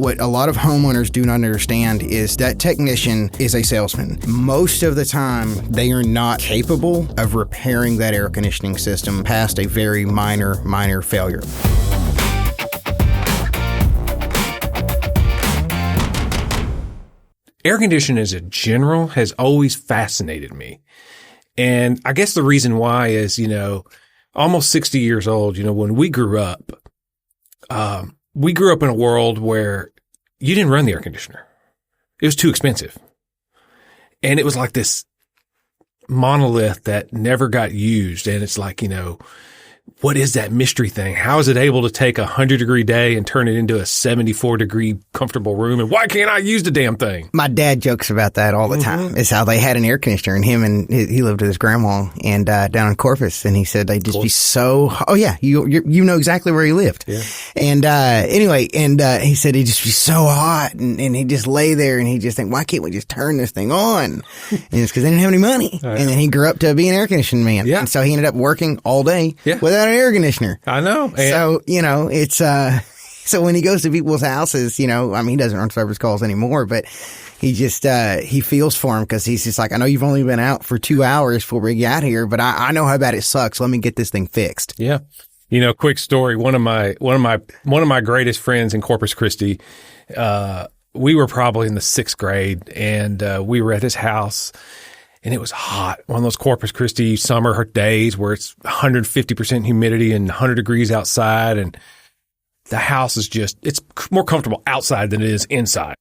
What a lot of homeowners do not understand is that technician is a salesman. Most of the time, they are not capable of repairing that air conditioning system past a very minor failure. Air conditioning as a general has always fascinated me. And I guess the reason why is, almost 60 years old, when we grew up in a world where you didn't run the air conditioner. It was too expensive. And it was like this monolith that never got used. And it's like, what is that mystery thing? How is it able to take a 100-degree day and turn it into a 74-degree comfortable room? And why can't I use the damn thing? My dad jokes about that all the time. It's how they had an air conditioner, and he lived with his grandma and down in Corpus, and he said they'd just be so. Oh yeah, you know exactly where he lived. Yeah. And anyway, he said he'd just be so hot, and he'd just lay there, and he'd just think, why can't we just turn this thing on? And it's because they didn't have any money. And then he grew up to be an air conditioning man. Yeah. And so he ended up working all day without an air conditioner. I know. And so, it's, so when he goes to people's houses, he doesn't run service calls anymore, but he just, he feels for him because he's just like, I know you've only been out for 2 hours before we get out here, but I know how bad it sucks. Let me get this thing fixed. Yeah. Quick story. One of my greatest friends in Corpus Christi, we were probably in the 6th grade and, we were at his house. And it was hot. One of those Corpus Christi summer days where it's 150% humidity and 100 degrees outside. And the house is it's more comfortable outside than it is inside.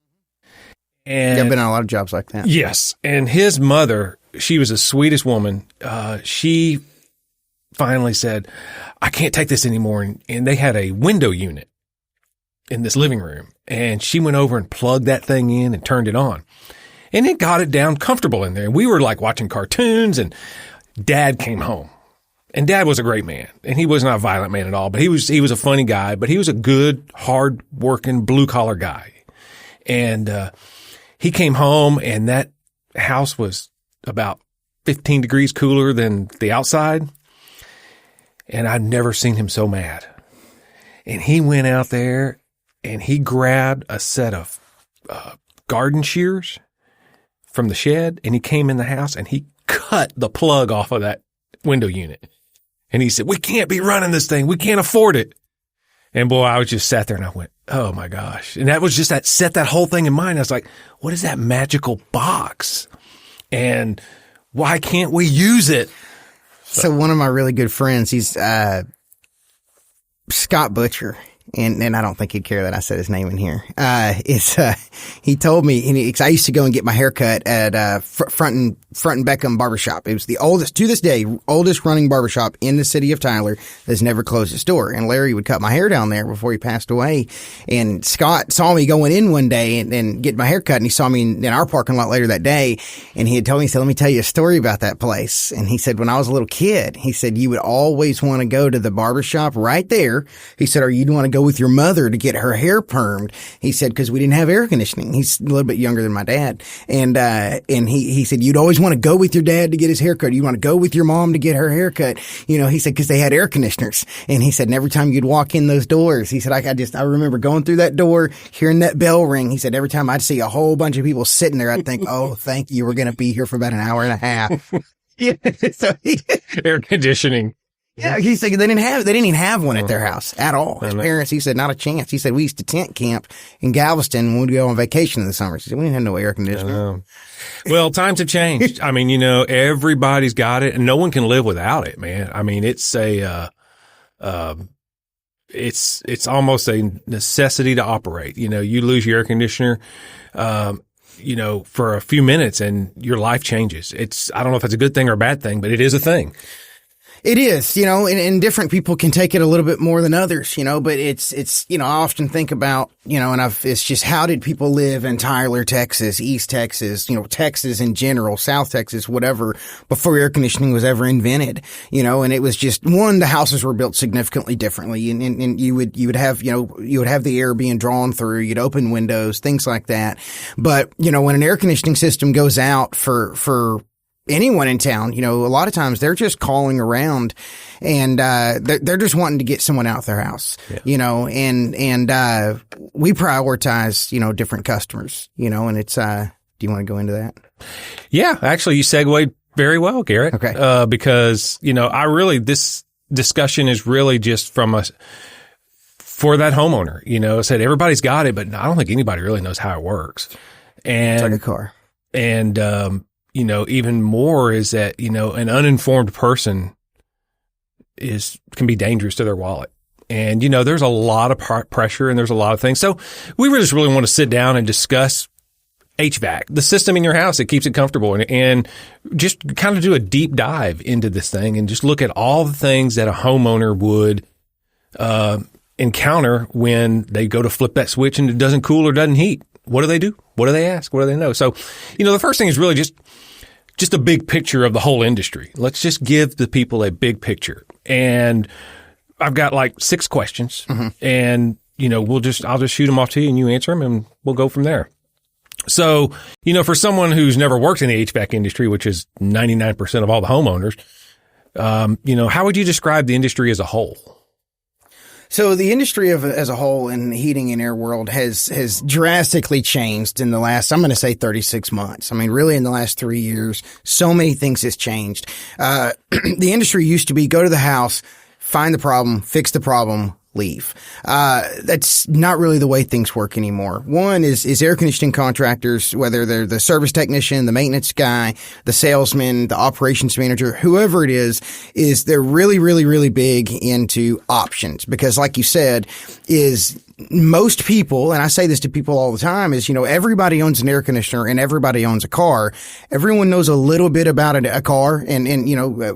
And I've been on a lot of jobs like that. Yes. And his mother, she was the sweetest woman. She finally said, I can't take this anymore. And they had a window unit in this living room. And she went over and plugged that thing in and turned it on. And it got it down comfortable in there. And we were like watching cartoons, and Dad came home. And Dad was a great man. And he was not a violent man at all, but he was a funny guy, but he was a good, hard working, blue collar guy. And, he came home, and that house was about 15 degrees cooler than the outside. And I'd never seen him so mad. And he went out there and he grabbed a set of, garden shears from the shed, and he came in the house and he cut the plug off of that window unit. And he said, we can't be running this thing. We can't afford it. And boy, I was just sat there and I went, oh my gosh. And that was just set that whole thing in mind. I was like, what is that magical box? And why can't we use it? So one of my really good friends, he's, Scott Butcher. And I don't think he'd care that I said his name in here. He told me, I used to go and get my haircut at, Front and Beckham Barbershop. It was the oldest, to this day, oldest running barbershop in the city of Tyler that's never closed its door. And Larry would cut my hair down there before he passed away. And Scott saw me going in one day and get my haircut, and he saw me in our parking lot later that day. And he had told me, he said, let me tell you a story about that place. And he said, when I was a little kid, he said, you would always want to go to the barbershop right there. He said, or you'd want to go with your mother to get her hair permed. He said, because we didn't have air conditioning. He's a little bit younger than my dad. And he said, you'd always want to go with your dad to get his haircut. You want to go with your mom to get her haircut. He said, because they had air conditioners. And he said, and every time you'd walk in those doors, he said, I remember going through that door, hearing that bell ring. He said, every time I'd see a whole bunch of people sitting there, I'd think, oh, thank you. We're going to be here for about an hour and a half. Yeah. So air conditioning. Yeah, he said they didn't even have one at their house at all. His parents, he said, not a chance. He said, we used to tent camp in Galveston when we'd go on vacation in the summers. He said, we didn't have no air conditioning. Well, times have changed. I mean, everybody's got it and no one can live without it, man. I mean, it's it's almost a necessity to operate. You lose your air conditioner, for a few minutes and your life changes. I don't know if it's a good thing or a bad thing, but it is a thing. It is, and different people can take it a little bit more than others, but it's, I often think about, it's just how did people live in Tyler, Texas, East Texas, Texas in general, South Texas, whatever, before air conditioning was ever invented, and it was just the houses were built significantly differently and you would have the air being drawn through, you'd open windows, things like that. But, when an air conditioning system goes out for anyone in town, a lot of times they're just calling around and, they're just wanting to get someone out their house, and we prioritize, different customers, and it's, do you want to go into that? Yeah, actually you segued very well, Garrett. Okay. Because, this discussion is really just for that homeowner, I said everybody's got it, but I don't think anybody really knows how it works. And it's like a car. And, even more is that, an uninformed person can be dangerous to their wallet. And, there's a lot of pressure and there's a lot of things. So we just really want to sit down and discuss HVAC, the system in your house that keeps it comfortable, and just kind of do a deep dive into this thing and just look at all the things that a homeowner would, encounter when they go to flip that switch and it doesn't cool or doesn't heat. What do they do? What do they ask? What do they know? So, the first thing is really just a big picture of the whole industry. Let's just give the people a big picture. And I've got like 6 questions, and, I'll just shoot them off to you and you answer them and we'll go from there. So, for someone who's never worked in the HVAC industry, which is 99% of all the homeowners, how would you describe the industry as a whole? So the industry as a whole in the heating and air world has drastically changed in the last, I'm going to say 36 months. I mean, really in the last 3 years, so many things has changed. The industry used to be go to the house, find the problem, fix the problem, leave. That's not really the way things work anymore. One is air conditioning contractors, whether they're the service technician, the maintenance guy, the salesman, the operations manager, whoever it is they're really, really, really big into options because like you said, is most people, and I say this to people all the time, is, everybody owns an air conditioner and everybody owns a car. Everyone knows a little bit about a car and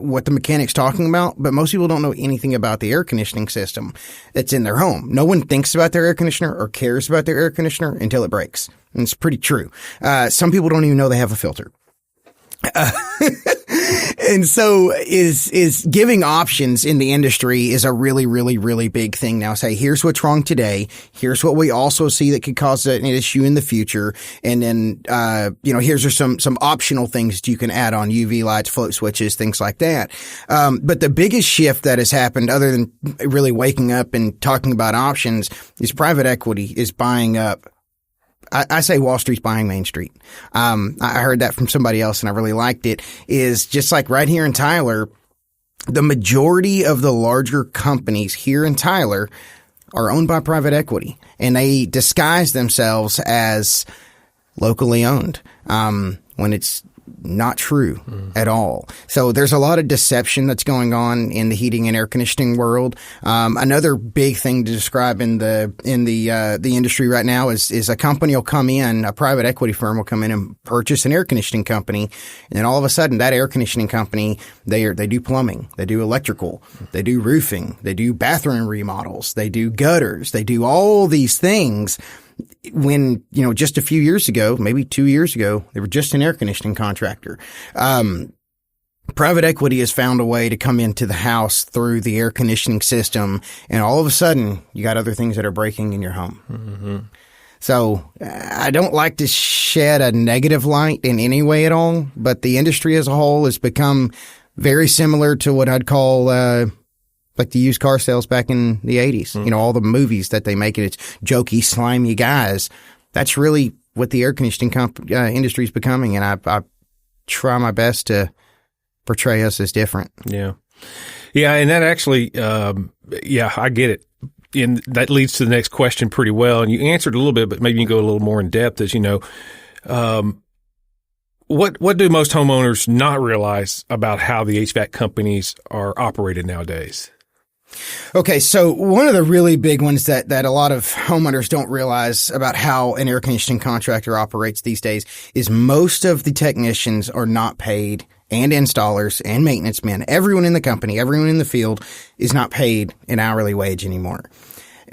what the mechanic's talking about, but most people don't know anything about the air conditioning system that's in their home. No one thinks about their air conditioner or cares about their air conditioner until it breaks. And it's pretty true. Some people don't even know they have a filter. And so is giving options in the industry is a really, really, really big thing now. Say, here's what's wrong today. Here's what we also see that could cause an issue in the future. And then, here's some optional things that you can add on: UV lights, float switches, things like that. But the biggest shift that has happened, other than really waking up and talking about options, is private equity is buying up. I say Wall Street's buying Main Street. I heard that from somebody else and I really liked it. Is just like right here in Tyler, the majority of the larger companies here in Tyler are owned by private equity and they disguise themselves as locally owned, when it's not true at all. So there's a lot of deception that's going on in the heating and air conditioning world. Another big thing to describe in the industry right now is a company will come in, a private equity firm will come in and purchase an air conditioning company, and then all of a sudden that air conditioning company, they do plumbing, they do electrical, they do roofing, they do bathroom remodels, they do gutters, they do all these things. When, just a few years ago, maybe 2 years ago, they were just an air conditioning contractor. Private equity has found a way to come into the house through the air conditioning system, and all of a sudden, you got other things that are breaking in your home. Mm-hmm. So I don't like to shed a negative light in any way at all, but the industry as a whole has become very similar to what I'd call like the used car sales back in the 80s. All the movies that they make, it's jokey, slimy guys. That's really what the air conditioning industry is becoming, and I try my best to portray us as different. Yeah, and that actually, I get it. And that leads to the next question pretty well, and you answered a little bit, but maybe you can go a little more in depth as what do most homeowners not realize about how the HVAC companies are operated nowadays? Okay, so one of the really big ones that a lot of homeowners don't realize about how an air conditioning contractor operates these days is most of the technicians are not paid, and installers and maintenance men, everyone in the company, everyone in the field is not paid an hourly wage anymore.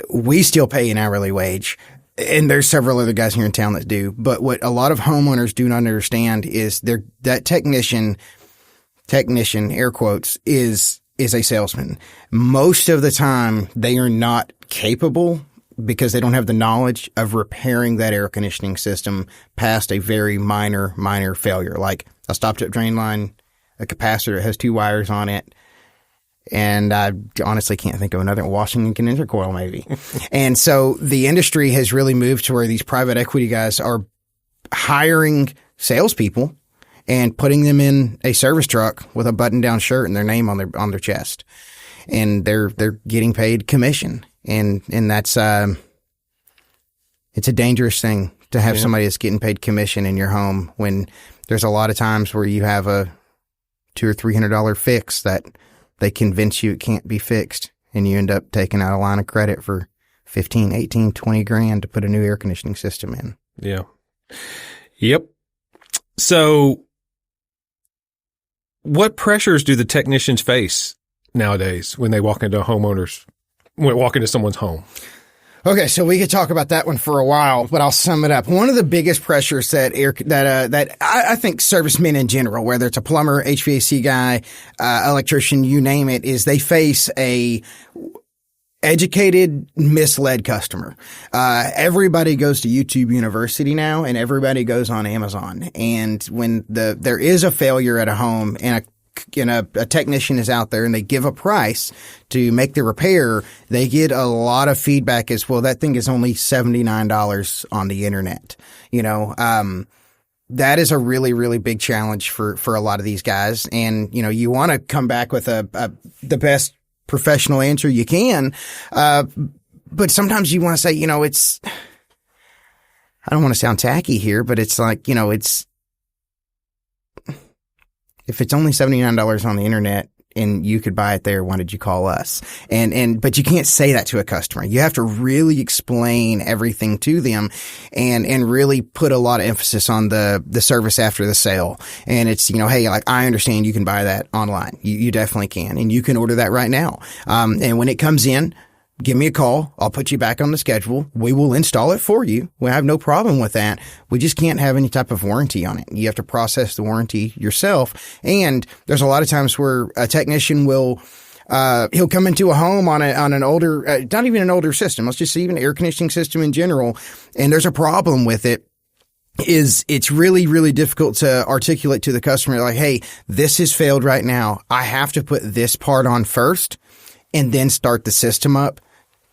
We still pay an hourly wage, and there's several other guys here in town that do. But what a lot of homeowners do not understand is that technician, air quotes, is a salesman. Most of the time, they are not capable because they don't have the knowledge of repairing that air conditioning system past a very minor failure. Like a stopped up drain line, a capacitor that has 2 wires on it. And I honestly can't think of another, washing and condenser coil maybe. And so the industry has really moved to where these private equity guys are hiring salespeople and putting them in a service truck with a button down shirt and their name on their chest. And they're getting paid commission. And that's, it's a dangerous thing to have somebody that's getting paid commission in your home when there's a lot of times where you have a $200 or $300 fix that they convince you it can't be fixed, and you end up taking out a line of credit for 15, 18, 20 grand to put a new air conditioning system in. Yeah. Yep. So what pressures do the technicians face nowadays when they walk into someone's home? Okay, so we could talk about that one for a while, but I'll sum it up. One of the biggest pressures that I think servicemen in general, whether it's a plumber, HVAC guy, electrician, you name it, is they face a educated, misled customer. Everybody goes to YouTube University now, and everybody goes on Amazon. And when there is a failure at a home and a technician is out there and they give a price to make the repair, they get a lot of feedback as, well, that thing is only $79 on the internet. That is a really, really big challenge for a lot of these guys. And, you want to come back with the best professional answer you can. But sometimes you want to say, I don't want to sound tacky here, but it's like, if it's only $79 on the internet and you could buy it there, why did you call us? But you can't say that to a customer. You have to really explain everything to them and really put a lot of emphasis on the service after the sale. And it's, hey, like, I understand you can buy that online. You definitely can. And you can order that right now. And when it comes in, give me a call. I'll put you back on the schedule. We will install it for you. We have no problem with that. We just can't have any type of warranty on it. You have to process the warranty yourself. And there's a lot of times where a technician will he'll come into a home on an older, not even an older system. Let's just say even an air conditioning system in general. And there's a problem with it. It's really, really difficult to articulate to the customer, like, hey, this has failed right now. I have to put this part on first and then start the system up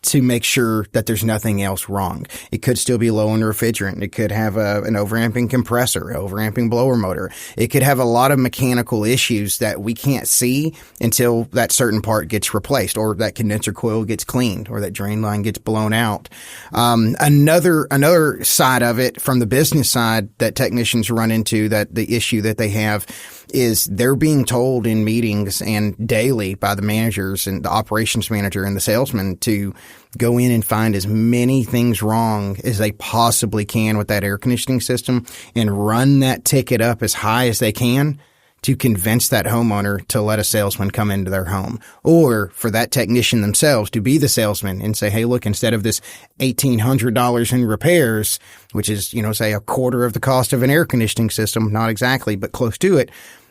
to make sure that there's nothing else wrong. It could still be low on refrigerant. It could have an overamping compressor, overamping blower motor. It could have a lot of mechanical issues that we can't see until that certain part gets replaced, or that condenser coil gets cleaned, or that drain line gets blown out. Another side of it, from the business side, that technicians run into, that the issue that they have is they're being told in meetings and daily by the managers and the operations manager and the salesman to go in and find as many things wrong as they possibly can with that air conditioning system and run that ticket up as high as they can to convince that homeowner to let a salesman come into their home, or for that technician themselves to be the salesman and say, hey, look, instead of this $1,800 in repairs, which is, say a quarter of the cost of an air conditioning system, not exactly, but close to it,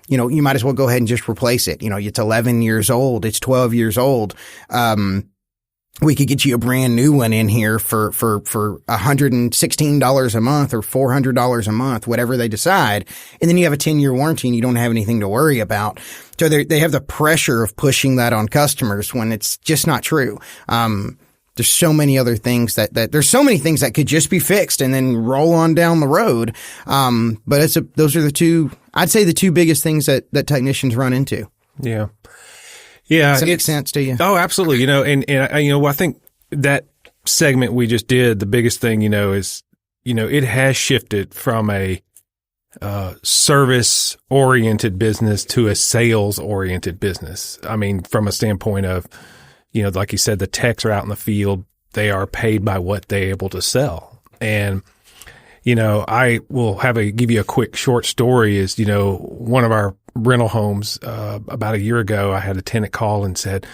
you might as well go ahead and just replace it. It's 11 years old. It's 12 years old. We could get you a brand new one in here for $116 a month or $400 a month, whatever they decide. And then you have a 10-year warranty and you don't have anything to worry about. So they have the pressure of pushing that on customers when it's just not true. There's so many other things that there's so many things that could just be fixed and then roll on down the road. But those are the two biggest things that technicians run into. Yeah. Yeah. Does that make sense to you? Oh, absolutely. I think that segment we just did, the biggest thing, is, it has shifted from a service oriented business to a sales oriented business. I mean, from a standpoint of, like you said, the techs are out in the field. They are paid by what they're able to sell. And, I will give you a quick short story is, one of our rental homes, about a year ago, I had a tenant call and said,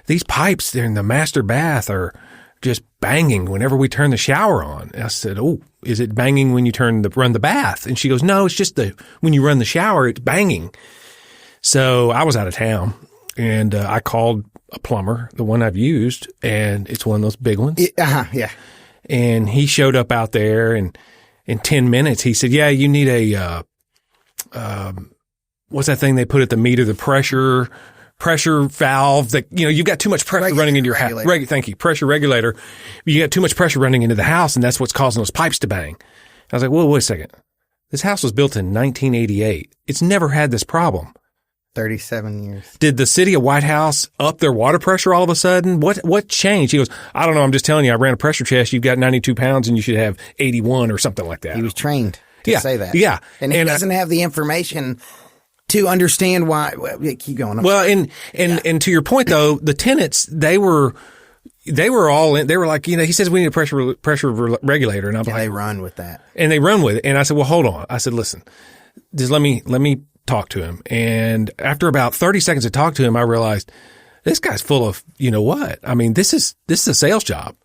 these pipes in the master bath are just banging whenever we turn the shower on. And I said, oh, is it banging when you run the bath? And she goes, no, it's just when you run the shower, it's banging. So I was out of town. And I called a plumber, the one I've used, and it's one of those big ones. Yeah. And he showed up out there, and in 10 minutes, he said, yeah, you need a, what's that thing they put at the meter, the pressure valve that, you've got too much pressure running into your house. Thank you. Pressure regulator. You got too much pressure running into the house, and that's what's causing those pipes to bang. I was like, well, wait a second. This house was built in 1988. It's never had this problem. 37 years. Did the city of White House up their water pressure all of a sudden? What changed? He goes, I don't know. I'm just telling you, I ran a pressure test. You've got 92 pounds and you should have 81 or something like that. He was trained to say that. Yeah. And he doesn't have the information to understand why. Well, keep going. And to your point though, the tenants, they were all in. They were like, he says we need a pressure regulator, and I'm like, they run with that, and they run with it. And I said, well, hold on. I said, listen, just let me talk to him. And after about 30 seconds of talk to him, I realized this guy's full of, what? I mean, this is a sales job.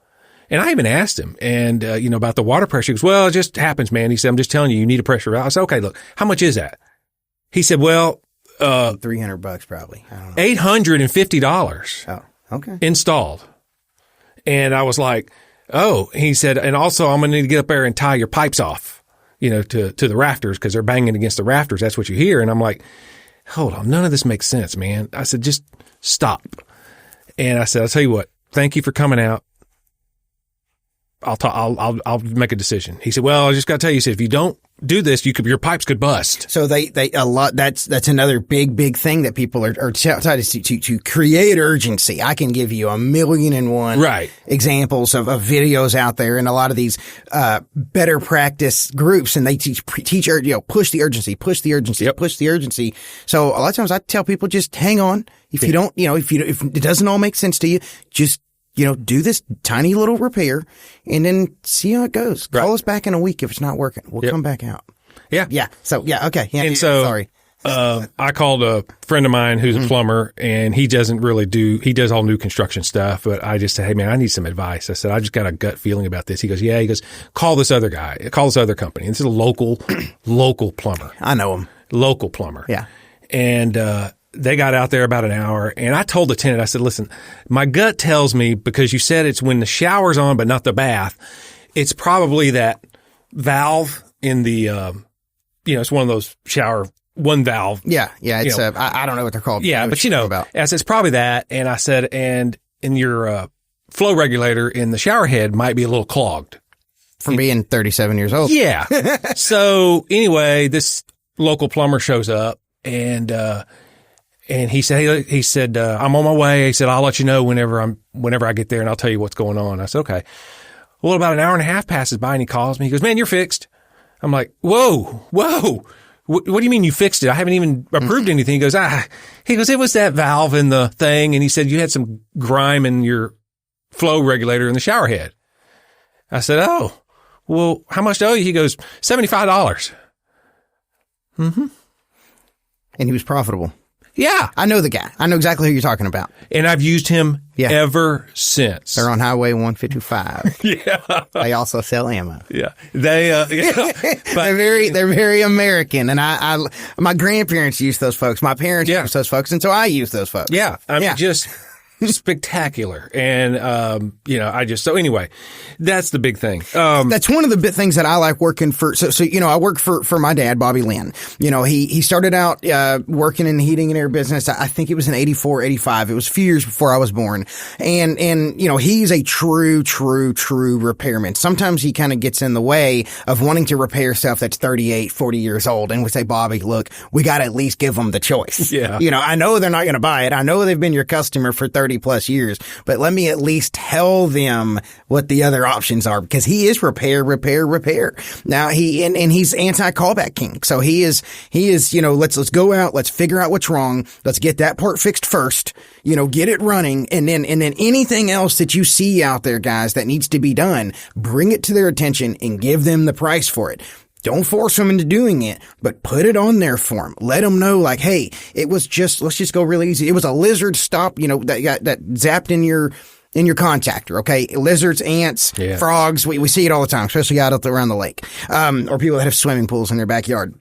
And I even asked him and, about the water pressure. He goes, well, it just happens, man. He said, I'm just telling you, you need a pressure valve. I said, okay, look, how much is that? He said, well, $300 probably. I don't know. $850. Oh, okay. Installed. And I was like, oh, he said, and also I'm going to need to get up there and tie your pipes off, to the rafters because they're banging against the rafters. That's what you hear. And I'm like, hold on. None of this makes sense, man. I said, just stop. And I said, I'll tell you what, thank you for coming out. I'll make a decision. He said, well, I just got to tell you, he said, if you don't do this, your pipes could bust. So that's another big thing that people are trying to create urgency. I can give you 1,000,001 examples of videos out there and a lot of these, better practice groups, and they teach, push the urgency, push the urgency. So a lot of times I tell people just hang on. If you don't, if it doesn't all make sense to you, just do this tiny little repair and then see how it goes. Right. Call us back in a week if it's not working. We'll come back out. Yeah. Yeah. So, yeah. Okay. Yeah. And so, sorry. I called a friend of mine who's a plumber, and he does all new construction stuff, but I just said, hey man, I need some advice. I said, I just got a gut feeling about this. He goes, yeah. He goes, call this other guy, call this other company. And this is a local plumber. I know him. Local plumber. Yeah. And, they got out there about an hour, and I told the tenant, I said, listen, my gut tells me, because you said it's when the shower's on but not the bath, it's probably that valve in the, it's one of those one valve. Yeah. Yeah. It's, I don't know what they're called. Yeah. But about. I said, it's probably that. And I said, and in your, flow regulator in the shower head might be a little clogged. From being 37 years old. Yeah. So anyway, this local plumber shows up, and he said, I'm on my way. He said, I'll let you know whenever I get there, and I'll tell you what's going on. I said, okay. Well, about an hour and a half passes by, and he calls me. He goes, man, you're fixed. I'm like, whoa. What do you mean you fixed it? I haven't even approved anything. He goes, it was that valve in the thing. And he said, you had some grime in your flow regulator in the shower head. I said, oh, well, how much do I owe you? He goes, $75. Mm-hmm. And he was profitable. Yeah. I know the guy. I know exactly who you're talking about. And I've used him ever since. They're on Highway 155. Yeah. They also sell ammo. Yeah. They, but they're very American. And my grandparents used those folks. My parents used those folks. And so I use those folks. Yeah. I mean, just spectacular. And, so anyway, that's the big thing. That's one of the big things that I like working for. So, I work for my dad, Bobby Lynn. He started out, working in the heating and air business. I think it was in 84, 85. It was a few years before I was born. And, he's a true repairman. Sometimes he kind of gets in the way of wanting to repair stuff that's 38, 40 years old. And we say, Bobby, look, we got to at least give them the choice. Yeah. I know they're not going to buy it. I know they've been your customer for 30 plus years, but let me at least tell them what the other options are, because he is repair. Now he's anti-callback king. So he is, let's go out, let's figure out what's wrong. Let's get that part fixed first, get it running. And then anything else that you see out there, guys, that needs to be done, bring it to their attention and give them the price for it. Don't force them into doing it, but put it on there for them. Let them know, like, hey, let's just go really easy. It was a lizard stop, that zapped in your contactor. Okay. Lizards, ants, frogs. We see it all the time, especially out around the lake. Or people that have swimming pools in their backyard.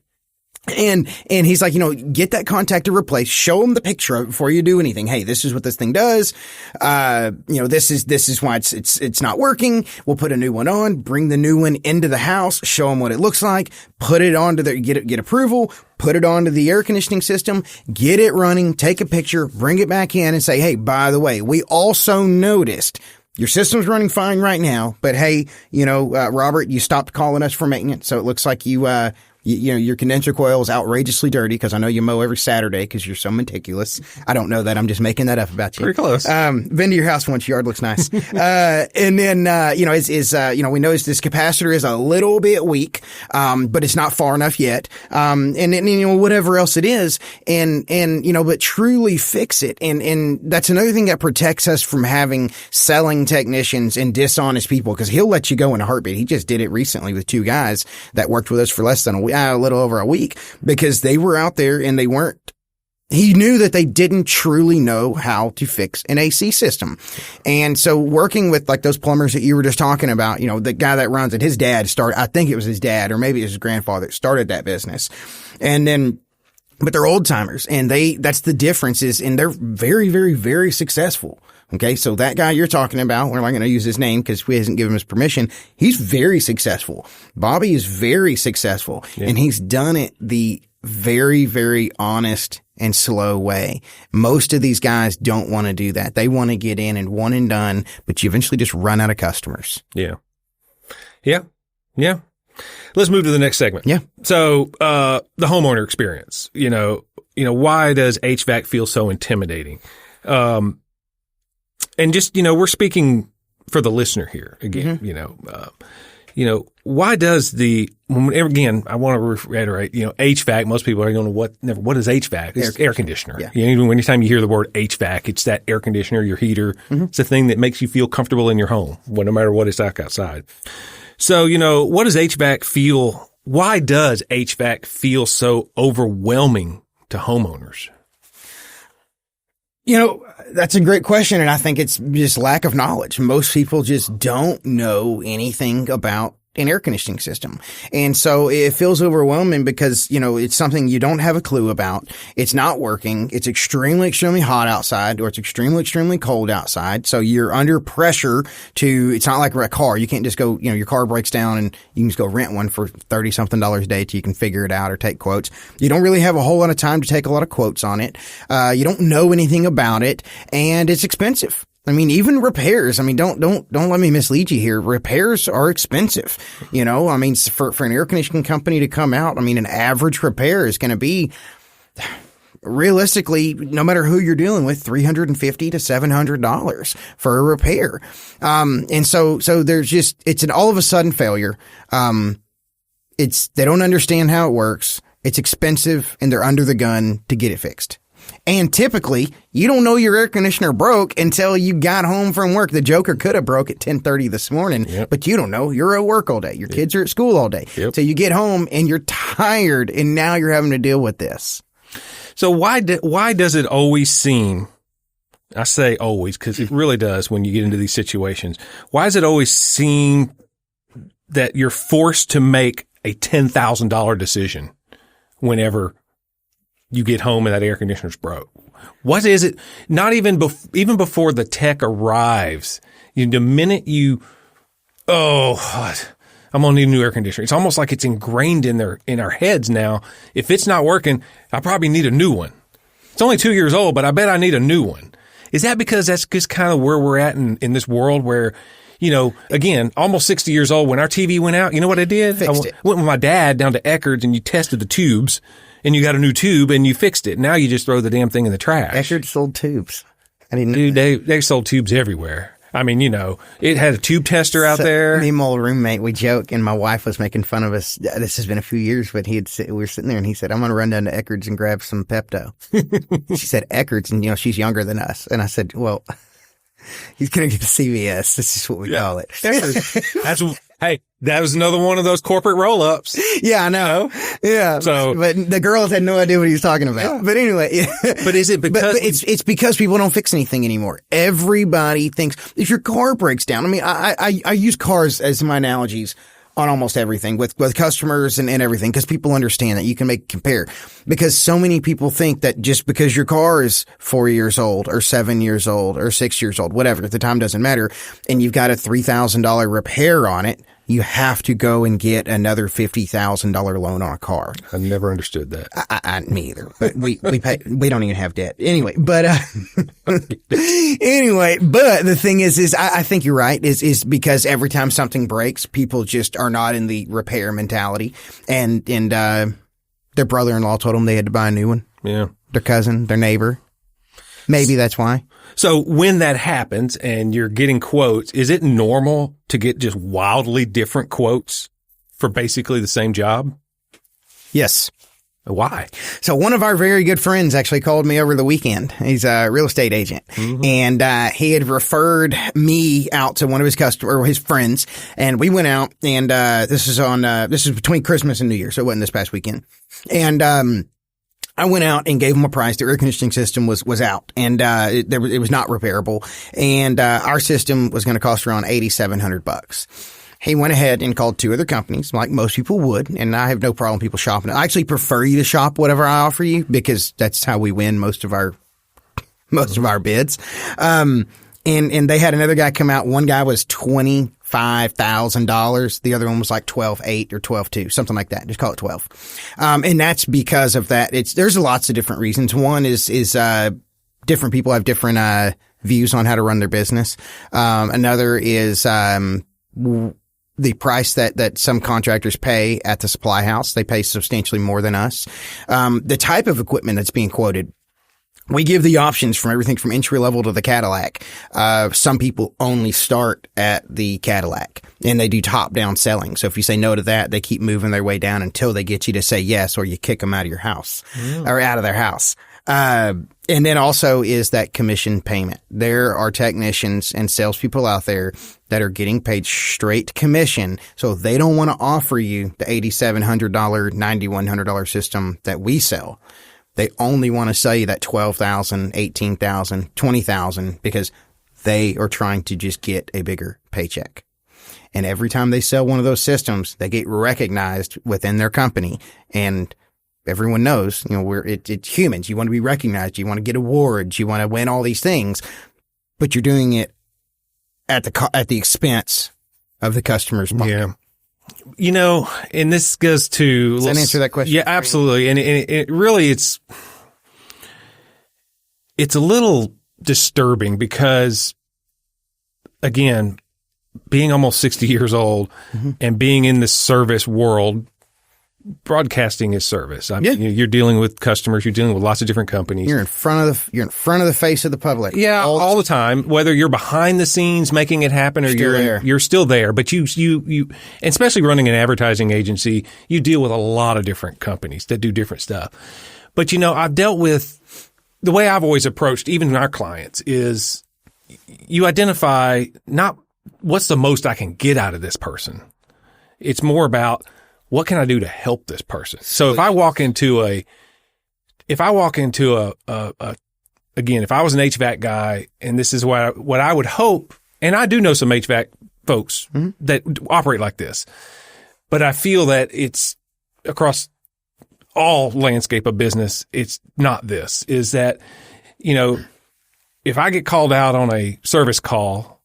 And he's like, get that contactor replaced. Show him the picture of it before you do anything. Hey, this is what this thing does. This is why it's not working. We'll put a new one on, bring the new one into the house, show them what it looks like, put it onto get approval, put it onto the air conditioning system, get it running, take a picture, bring it back in and say, hey, by the way, we also noticed your system's running fine right now, but hey, Robert, you stopped calling us for maintenance. So it looks like your condenser coil is outrageously dirty because I know you mow every Saturday because you're so meticulous. I don't know that. I'm just making that up about you. Pretty close. Been to your house once. Your yard looks nice. And then, we noticed this capacitor is a little bit weak, but it's not far enough yet. And then, whatever else it is but truly fix it. And that's another thing that protects us from selling technicians and dishonest people because he'll let you go in a heartbeat. He just did it recently with 2 guys that worked with us for less than a little over a week because they were out there and he knew that they didn't truly know how to fix an AC system. And so working with like those plumbers that you were just talking about, the guy that runs it, his dad I think it was his dad or maybe it was his grandfather that started that business. But they're old timers and that's the difference and they're very, very, very successful. Okay. So that guy you're talking about, we're not going to use his name because we hasn't given him his permission. He's very successful. Bobby is very successful and he's done it the very, very honest and slow way. Most of these guys don't want to do that. They want to get in and one and done, but you eventually just run out of customers. Yeah. Yeah. Yeah. Let's move to the next segment. Yeah. So, the homeowner experience, why does HVAC feel so intimidating? And just, we're speaking for the listener here again, why does again, I want to reiterate, HVAC, most people don't know what is HVAC? It's air conditioner. Yeah. Even anytime you hear the word HVAC, it's that air conditioner, your heater. Mm-hmm. It's the thing that makes you feel comfortable in your home, no matter what it's like outside. So, what does HVAC feel? Why does HVAC feel so overwhelming to homeowners? That's a great question. And I think it's just lack of knowledge. Most people just don't know anything about an air conditioning system. And so it feels overwhelming because, it's something you don't have a clue about. It's not working. It's extremely, extremely hot outside or it's extremely, extremely cold outside. So you're under pressure it's not like a car. You can't just go, your car breaks down and you can just go rent one for $30 something a day till you can figure it out or take quotes. You don't really have a whole lot of time to take a lot of quotes on it. You don't know anything about it and it's expensive. Even repairs. Don't let me mislead you here. Repairs are expensive. For an air conditioning company to come out, an average repair is going to be realistically, no matter who you're dealing with, $350 to $700 for a repair. And so there's it's an all of a sudden failure. They don't understand how it works. It's expensive and they're under the gun to get it fixed. And typically, you don't know your air conditioner broke until you got home from work. The joker could have broke at 10:30 this morning, but you don't know. You're at work all day. Your kids are at school all day. Yep. So you get home and you're tired and now you're having to deal with this. So why does it always seem, I say always because it really does when you get into these situations, why does it always seem that you're forced to make a $10,000 decision whenever you get home and that air conditioner's broke? What is it? Not even before the tech arrives, the minute I'm gonna need a new air conditioner. It's almost like it's ingrained in our heads now. If it's not working, I probably need a new one. It's only 2 years old, but I bet I need a new one. Is that because that's just kind of where we're at in this world where, again, almost 60 years old, when our TV went out, you know what I did? Fixed it. Went with my dad down to Eckerd's and you tested the tubes. And you got a new tube and you fixed it. Now you just throw the damn thing in the trash. Eckerd sold tubes. I didn't know. Dude, they sold tubes everywhere. It had a tube tester out there. Me and my old roommate, we joke, and my wife was making fun of us. This has been a few years, but we were sitting there and he said, I'm going to run down to Eckerd's and grab some Pepto. She said, Eckerd's, and she's younger than us. And I said, well, he's going to get to CVS. This is what we call it. Hey, that was another one of those corporate roll-ups. Yeah, I know. Yeah. So, but the girls had no idea what he was talking about. Yeah. But anyway. But is it because? But it's because people don't fix anything anymore. Everybody thinks if your car breaks down. I use cars as my analogies on almost everything with customers and everything, because people understand that you can compare. Because so many people think that just because your car is 4 years old or 7 years old or 6 years old, whatever, the time doesn't matter, and you've got a $3,000 repair on it, you have to go and get another $50,000 loan on a car. I never understood that. Me either. But we don't even have debt anyway. But anyway. But the thing is I think you're right. Is because every time something breaks, people just are not in the repair mentality, and their brother-in-law told them they had to buy a new one. Yeah. Their cousin, their neighbor. Maybe that's why. So when that happens and you're getting quotes, is it normal to get just wildly different quotes for basically the same job? Yes. Why? So one of our very good friends actually called me over the weekend. He's a real estate agent, and he had referred me out to one of his customers or his friends, and we went out. And this is between Christmas and New Year, so it wasn't this past weekend. And I went out and gave him a price. The air conditioning system was out, and it was not repairable, and our system was going to cost around $8,700. He went ahead and called two other companies, like most people would, and I have no problem people shopping. I actually prefer you to shop whatever I offer you, because that's how we win most of our bids. And they had another guy come out. One guy was $25,000. The other one was like $12,800 or $12,200, something like that. Just call it 12. And that's because of that. There's lots of different reasons. One is different people have different views on how to run their business. Another is the price that some contractors pay at the supply house. They pay substantially more than us. The type of equipment that's being quoted. We give the options from everything from entry level to the Cadillac. Some people only start at the Cadillac, and they do top down selling. So if you say no to that, they keep moving their way down until they get you to say yes, or you kick them out of your house or out of their house. And then also is that commission payment. There are technicians and salespeople out there that are getting paid straight commission. So they don't want to offer you the $8,700, $9,100 system that we sell. They only want to sell you that $12,000, $18,000, $20,000 because they are trying to just get a bigger paycheck. And every time they sell one of those systems, they get recognized within their company. And everyone knows, it's humans. You want to be recognized. You want to get awards. You want to win all these things, but you're doing it at the expense of the customer's pocket. Yeah. And this goes to... Does that answer that question? Yeah, absolutely. And it really, it's a little disturbing because, again, being almost 60 years old and being in the service world, broadcasting is service. You're dealing with customers. You're dealing with lots of different companies. You're in front of the face of the public. Yeah, all the time. Whether you're behind the scenes making it happen or you're still there. But you, especially running an advertising agency, you deal with a lot of different companies that do different stuff. But I've dealt with the way I've always approached even our clients is you identify not what's the most I can get out of this person. It's more about what can I do to help this person? So if I walk into again, if I was an HVAC guy, and this is what I would hope, and I do know some HVAC folks that operate like this, but I feel that it's across all landscape of business. It's not this, is that, if I get called out on a service call,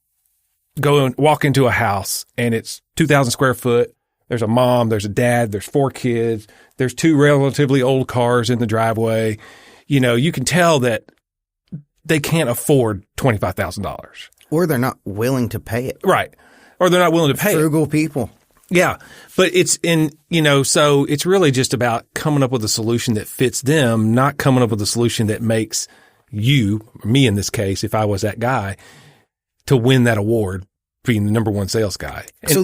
go and walk into a house and it's 2,000 square foot, there's a mom, there's a dad, there's 4 kids, there's 2 relatively old cars in the driveway. You can tell that they can't afford $25,000. Or they're not willing to pay it. Right. Or they're not willing to pay it. Frugal people. Yeah. But it's so it's really just about coming up with a solution that fits them, not coming up with a solution that makes you, or me in this case, if I was that guy, to win that award being the number one sales guy. And so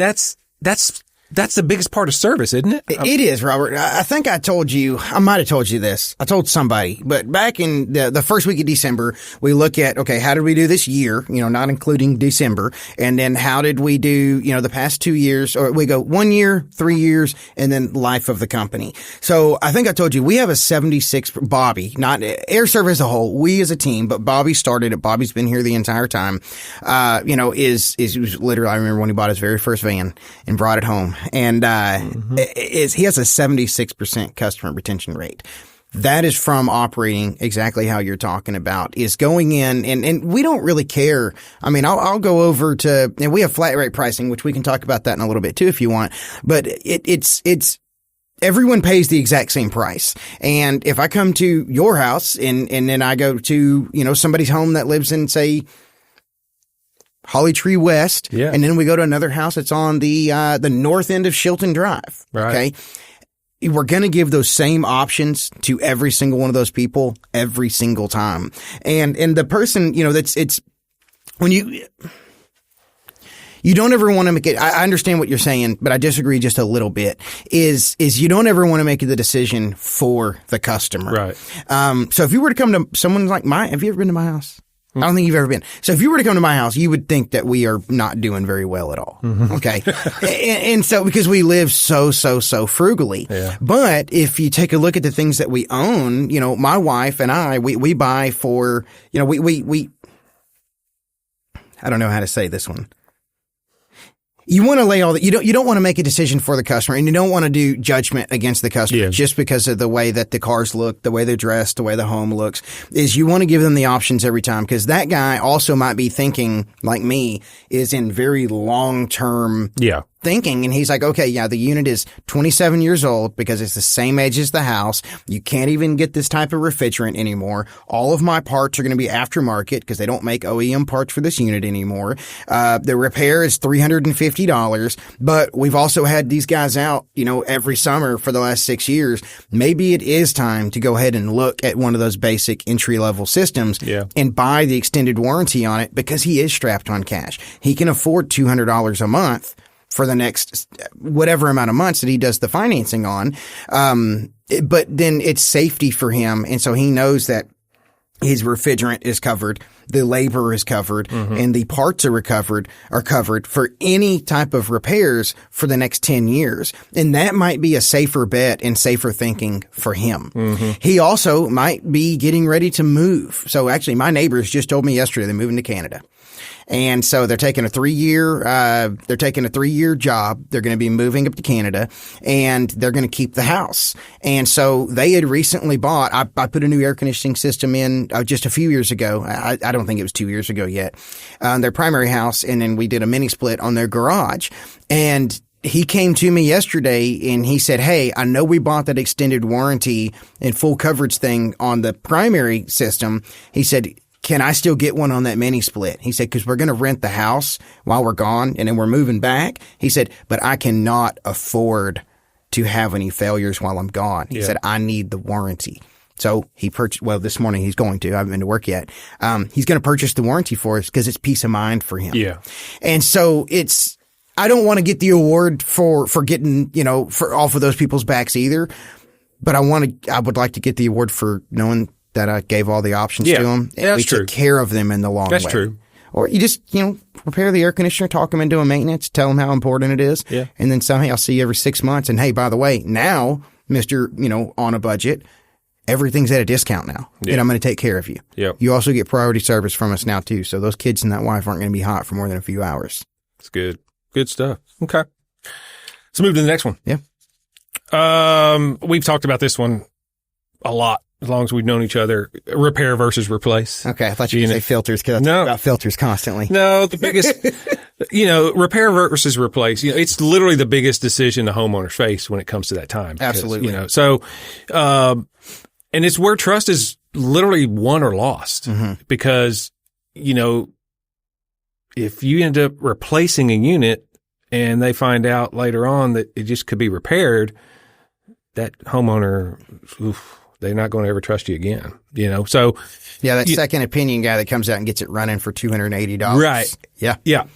that's the biggest part of service, isn't it? It is, Robert. I think I told you, I might have told you this. I told somebody, but back in the first week of December, we look at, okay, how did we do this year? Not including December. And then how did we do, the past 2 years, or we go 1 year, 3 years, and then life of the company. So I think I told you we have a 76, Bobby, not Aire Serv as a whole, we as a team, but Bobby started it. Bobby's been here the entire time. It was literally, I remember when he bought his very first van and brought it home. and he has a 76% customer retention rate. That is from operating exactly how you're talking about, is going in and we don't really care. I mean, I'll go over to, and we have flat rate pricing, which we can talk about that in a little bit too if you want, but it's everyone pays the exact same price. And if I come to your house and then I go to, somebody's home that lives in, say, Holly Tree West, and then we go to another house that's on the north end of Shilton Drive. Right. Okay. We're going to give those same options to every single one of those people every single time. And the person, it's when you don't ever want to make it. I understand what you're saying, but I disagree just a little bit. Is you don't ever want to make the decision for the customer. Right. So if you were to come to someone like have you ever been to my house? I don't think you've ever been. So if you were to come to my house, you would think that we are not doing very well at all. Mm-hmm. Okay. and so because we live so frugally. Yeah. But if you take a look at the things that we own, my wife and I, we buy for, we I don't know how to say this one. You want to lay all that. You don't want to make a decision for the customer, and you don't want to do judgment against the customer just because of the way that the cars look, the way they're dressed, the way the home looks. Is you want to give them the options every time, because that guy also might be thinking, like me, is in very long-term thinking. And he's like, okay, the unit is 27 years old because it's the same age as the house. You can't even get this type of refrigerant anymore. All of my parts are going to be aftermarket because they don't make OEM parts for this unit anymore. The repair is $350, but we've also had these guys out, every summer for the last 6 years. Maybe it is time to go ahead and look at one of those basic entry-level systems and buy the extended warranty on it, because he is strapped on cash. He can afford $200 a month for the next whatever amount of months that he does the financing on. But then it's safety for him. And so he knows that his refrigerant is covered, the labor is covered, and the parts are covered for any type of repairs for the next 10 years. And that might be a safer bet and safer thinking for him. He also might be getting ready to move. So actually, my neighbors just told me yesterday they're moving to Canada. And so they're taking a 3-year job. They're going to be moving up to Canada, and they're going to keep the house. And so they had recently bought, I put a new air conditioning system in just a few years ago. I don't think it was 2 years ago yet, their primary house. And then we did a mini split on their garage. And he came to me yesterday and he said, hey, I know we bought that extended warranty and full coverage thing on the primary system. He said, can I still get one on that mini split? He said, because we're going to rent the house while we're gone and then we're moving back. He said, but I cannot afford to have any failures while I'm gone. He said, I need the warranty. So he purchased, this morning he's going to, I haven't been to work yet. He's going to purchase the warranty for us because it's peace of mind for him. Yeah. And so I don't want to get the award for getting, for off of those people's backs either, but I would like to get the award for knowing that I gave all the options to them. And we took care of them in the long way. That's true. Or you just, repair the air conditioner, talk them into a maintenance, tell them how important it is. Yeah. And then somehow I'll see you every 6 months. And hey, by the way, now, Mr., on a budget, everything's at a discount now. Yeah. And I'm going to take care of you. Yeah. You also get priority service from us now too. So those kids and that wife aren't going to be hot for more than a few hours. That's good. Good stuff. Okay. Let's move to the next one. Yeah. We've talked about this one a lot. As long as we've known each other, repair versus replace. Okay, I thought you were going to say filters, because I talk about filters constantly. No, the biggest, repair versus replace, it's literally the biggest decision the homeowners face when it comes to that time. Absolutely. And it's where trust is literally won or lost, because, if you end up replacing a unit and they find out later on that it just could be repaired, that homeowner, they're not going to ever trust you again, So yeah, that second opinion guy that comes out and gets it running for $280. Right. Yeah. Yeah.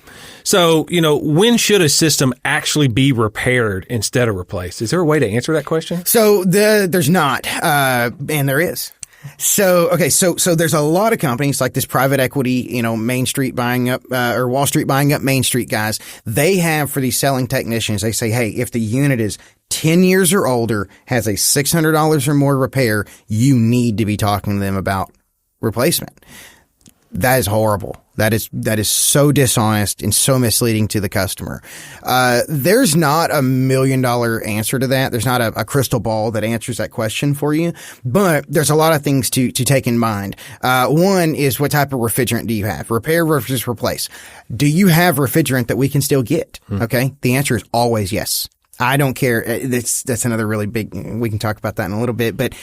So, when should a system actually be repaired instead of replaced? Is there a way to answer that question? So there's not, and there is. So, okay. So there's a lot of companies like this private equity, Main Street buying up, or Wall Street buying up Main Street guys. They have, for these selling technicians, they say, hey, if the unit is 10 years or older, has a $600 or more repair, you need to be talking to them about replacement. That is horrible. That is so dishonest and so misleading to the customer. There's not $1 million answer to that. There's not a crystal ball that answers that question for you, but there's a lot of things to take in mind. One is, what type of refrigerant do you have? Repair versus replace. Do you have refrigerant that we can still get? Okay. The answer is always yes. I don't care. That's another really big, we can talk about that in a little bit, but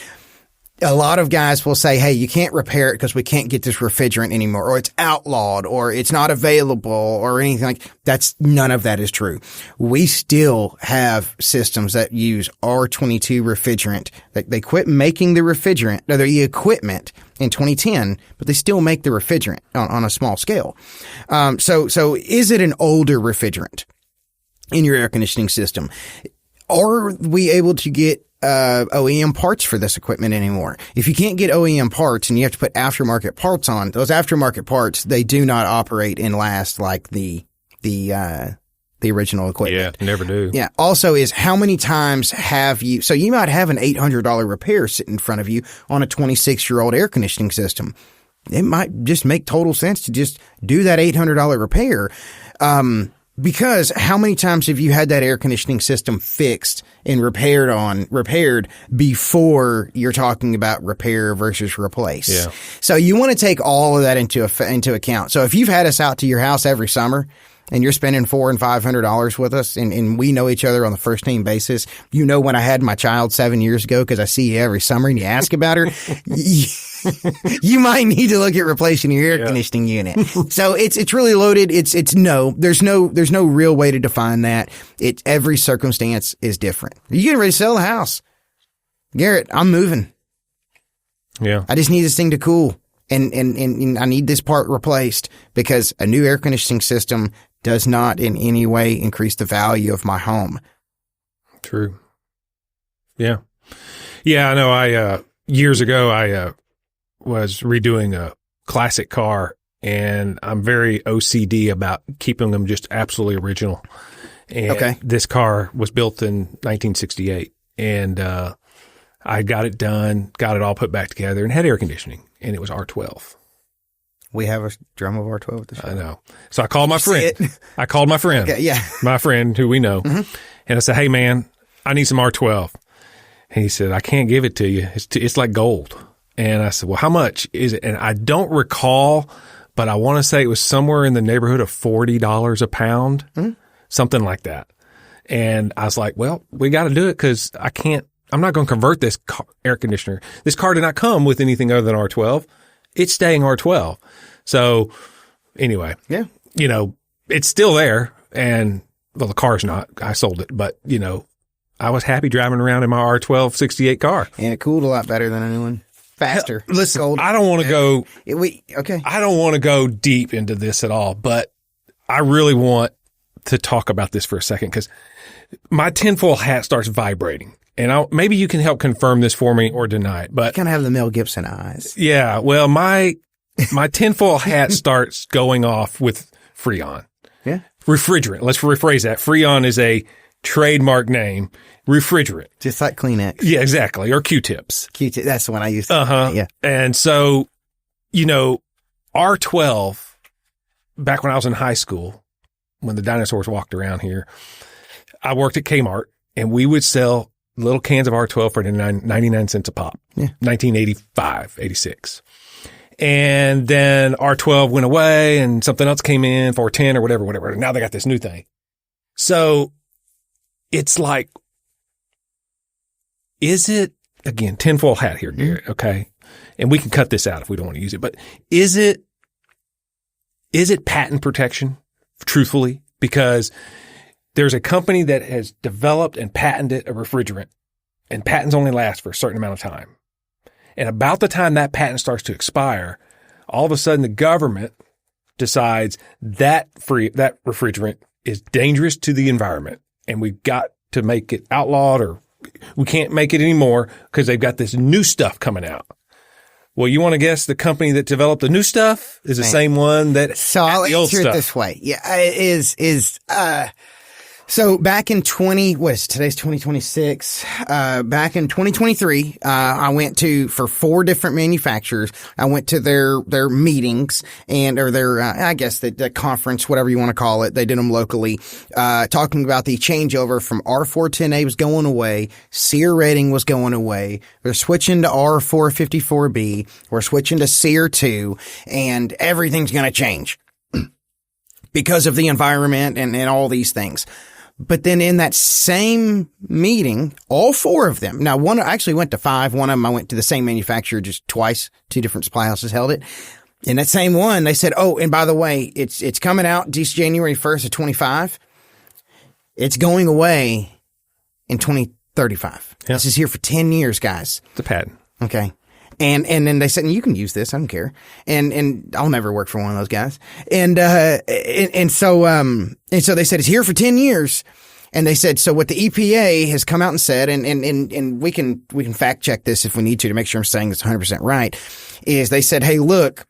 a lot of guys will say, hey, you can't repair it because we can't get this refrigerant anymore, or it's outlawed, or it's not available, or anything like that. None of that is true. We still have systems that use R22 refrigerant. They quit making the refrigerant, or the equipment in 2010, but they still make the refrigerant on a small scale. So is it an older refrigerant in your air conditioning system? Are we able to get OEM parts for this equipment anymore? If you can't get OEM parts and you have to put aftermarket parts on, those aftermarket parts, they do not operate and last like the original equipment. Yeah, never do. Yeah. Also is, how many times so you might have an $800 repair sitting in front of you on a 26-year-old air conditioning system. It might just make total sense to just do that $800 repair. Because how many times have you had that air conditioning system fixed and repaired before you're talking about repair versus replace? Yeah. So you want to take all of that into account. So if you've had us out to your house every summer and you're spending $400 and $500 with us, and we know each other on the first name basis, you know, when I had my child 7 years ago, because I see you every summer and you ask about her, you might need to look at replacing your air conditioning unit. So it's really loaded. There's no real way to define that. Every circumstance is different. Are you getting ready to sell the house? Garrett, I'm moving. Yeah. I just need this thing to cool. And I need this part replaced, because a new air conditioning system does not in any way increase the value of my home. True. Yeah. Yeah, I know. Years ago, I was redoing a classic car, and I'm very OCD about keeping them just absolutely original. And this car was built in 1968, and I got it done, got it all put back together, and had air conditioning, and it was R12. We have a drum of R12 at the show. I know. So I called my friend. Okay, yeah. My friend who we know. And I said, hey, man, I need some R12. And he said, I can't give it to you. It's like gold. And I said, well, how much is it? And I don't recall, but I want to say it was somewhere in the neighborhood of $40 a pound, something like that. And I was like, well, we got to do it, because I'm not going to convert this air conditioner. This car did not come with anything other than R12. It's staying R12. So anyway, you know, it's still there, and well, the car's not. I sold it, but you know, I was happy driving around in my R12 68 car. And it cooled a lot better than a new one. Faster. Listen, cold. I don't want to go. I don't want to go deep into this at all, but I really want to talk about this for a second, because my tinfoil hat starts vibrating. And maybe you can help confirm this for me or deny it. But you kind of have the Mel Gibson eyes. Yeah. Well, my tinfoil hat starts going off with Freon. Yeah. Refrigerant. Let's rephrase that. Freon is a trademark name. Refrigerant. Just like Kleenex. Yeah, exactly. Or Q-tips. Q-tips. That's the one I used to. Yeah. And so, you know, R12, back when I was in high school, when the dinosaurs walked around here, I worked at Kmart, and we would sell little cans of R12 for 99 cents a pop. Yeah. 1985, 86. And then R12 went away, and something else came in for 10 or whatever. Now they got this new thing. So it's like, is it, again, tinfoil hat here, Garrett, okay? And we can cut this out if we don't want to use it, but is it patent protection, truthfully? Because there's a company that has developed and patented a refrigerant, and patents only last for a certain amount of time. And about the time that patent starts to expire, all of a sudden the government decides that refrigerant is dangerous to the environment, and we've got to make it outlawed, or we can't make it anymore because they've got this new stuff coming out. Well, you want to guess the company that developed the new stuff is the same one that So I'll the old answer stuff. it this way. Yeah, it is So back in today's 2026, back in 2023, I went for 4 different manufacturers. I went to their meetings or their, I guess the conference, whatever you want to call it. They did them locally, talking about the changeover from R410A was going away. SEER rating was going away. They're switching to R454B. We're switching to SEER 2, and everything's going to change because of the environment and all these things. But then in that same meeting, all 4 of them, now I actually went to 5. One of them I went to the same manufacturer just twice. 2 different supply houses held it. In that same one, they said, oh, and by the way, it's coming out this January 1st of 25. It's going away in 2035. Yeah. This is here for 10 years, guys. It's a patent. Okay. And then they said, you can use this. I don't care. And I'll never work for one of those guys. And so they said, it's here for 10 years. And they said, so what the EPA has come out and said, and we can fact check this if we need to make sure I'm saying this 100% right, is they said, hey, look,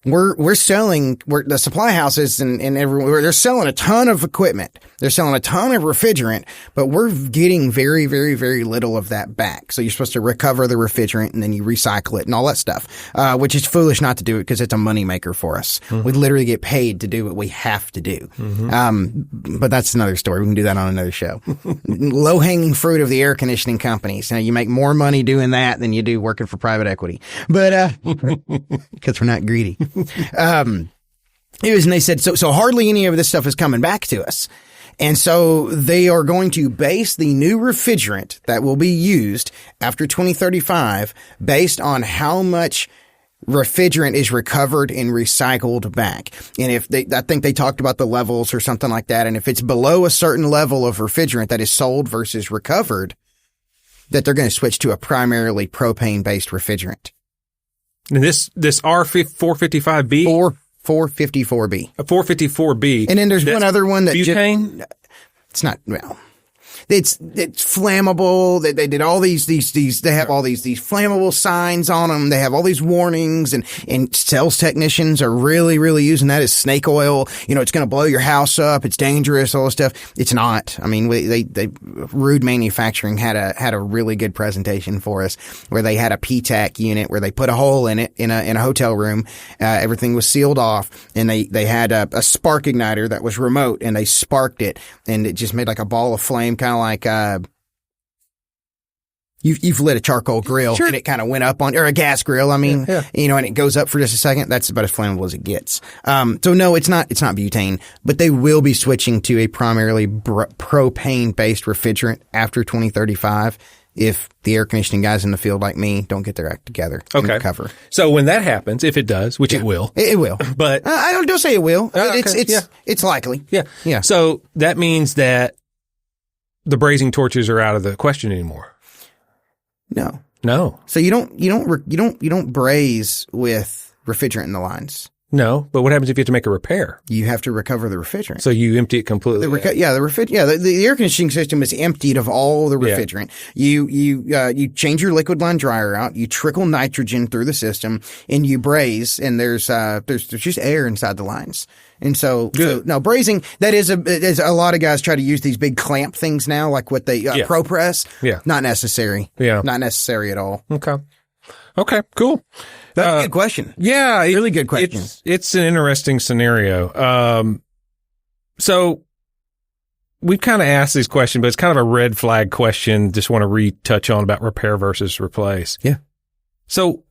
we're selling the supply houses and everywhere. They're selling a ton of equipment. They're selling a ton of refrigerant, but we're getting very, very, very little of that back. So you're supposed to recover the refrigerant and then you recycle it and all that stuff, which is foolish not to do it because it's a moneymaker for us. Mm-hmm. We literally get paid to do what we have to do. Mm-hmm. But that's another story. We can do that on another show. Low hanging fruit of the air conditioning companies. Now you make more money doing that than you do working for private equity, but because we're not greedy. And they said, so hardly any of this stuff is coming back to us. And so they are going to base the new refrigerant that will be used after 2035 based on how much refrigerant is recovered and recycled back. And I think they talked about the levels or something like that. And if it's below a certain level of refrigerant that is sold versus recovered, that they're going to switch to a primarily propane-based refrigerant. And this R455B? 454B. A 454B. And then there's one other one that butane? It's not, well, it's flammable. They did all these, they have all these flammable signs on them. They have all these warnings and sales technicians are really, really using that as snake oil. You know, it's going to blow your house up. It's dangerous, all this stuff. It's not. I mean, Rude Manufacturing had a really good presentation for us where they had a PTAC unit where they put a hole in it in a hotel room. Everything was sealed off and they had a spark igniter that was remote and they sparked it and it just made like a ball of flame, kind of like you've lit a charcoal grill. Sure. And it kind of went up or a gas grill. I mean, you know, and it goes up for just a second. That's about as flammable as it gets. So no, it's not butane, but they will be switching to a primarily propane based refrigerant after 2035. If the air conditioning guys in the field like me don't get their act together and recover. So when that happens, if it does, which it will. It will. But I don't say it will. It's likely. Yeah. Yeah. So that means that the brazing torches are out of the question anymore. No. So you don't braze with refrigerant in the lines. No, but what happens if you have to make a repair? You have to recover the refrigerant. So you empty it completely. The air conditioning system is emptied of all the refrigerant. Yeah. You change your liquid line dryer out. You trickle nitrogen through the system, and you braze. And there's just air inside the lines. And so brazing, that is a lot of guys try to use these big clamp things now, like what they ProPress. Yeah, not necessary. Yeah, not necessary at all. Okay, cool. That's a good question. Yeah. Really good question. It's an interesting scenario. So we've kind of asked this question, but it's kind of a red flag question. Just want to retouch on about repair versus replace. Yeah. So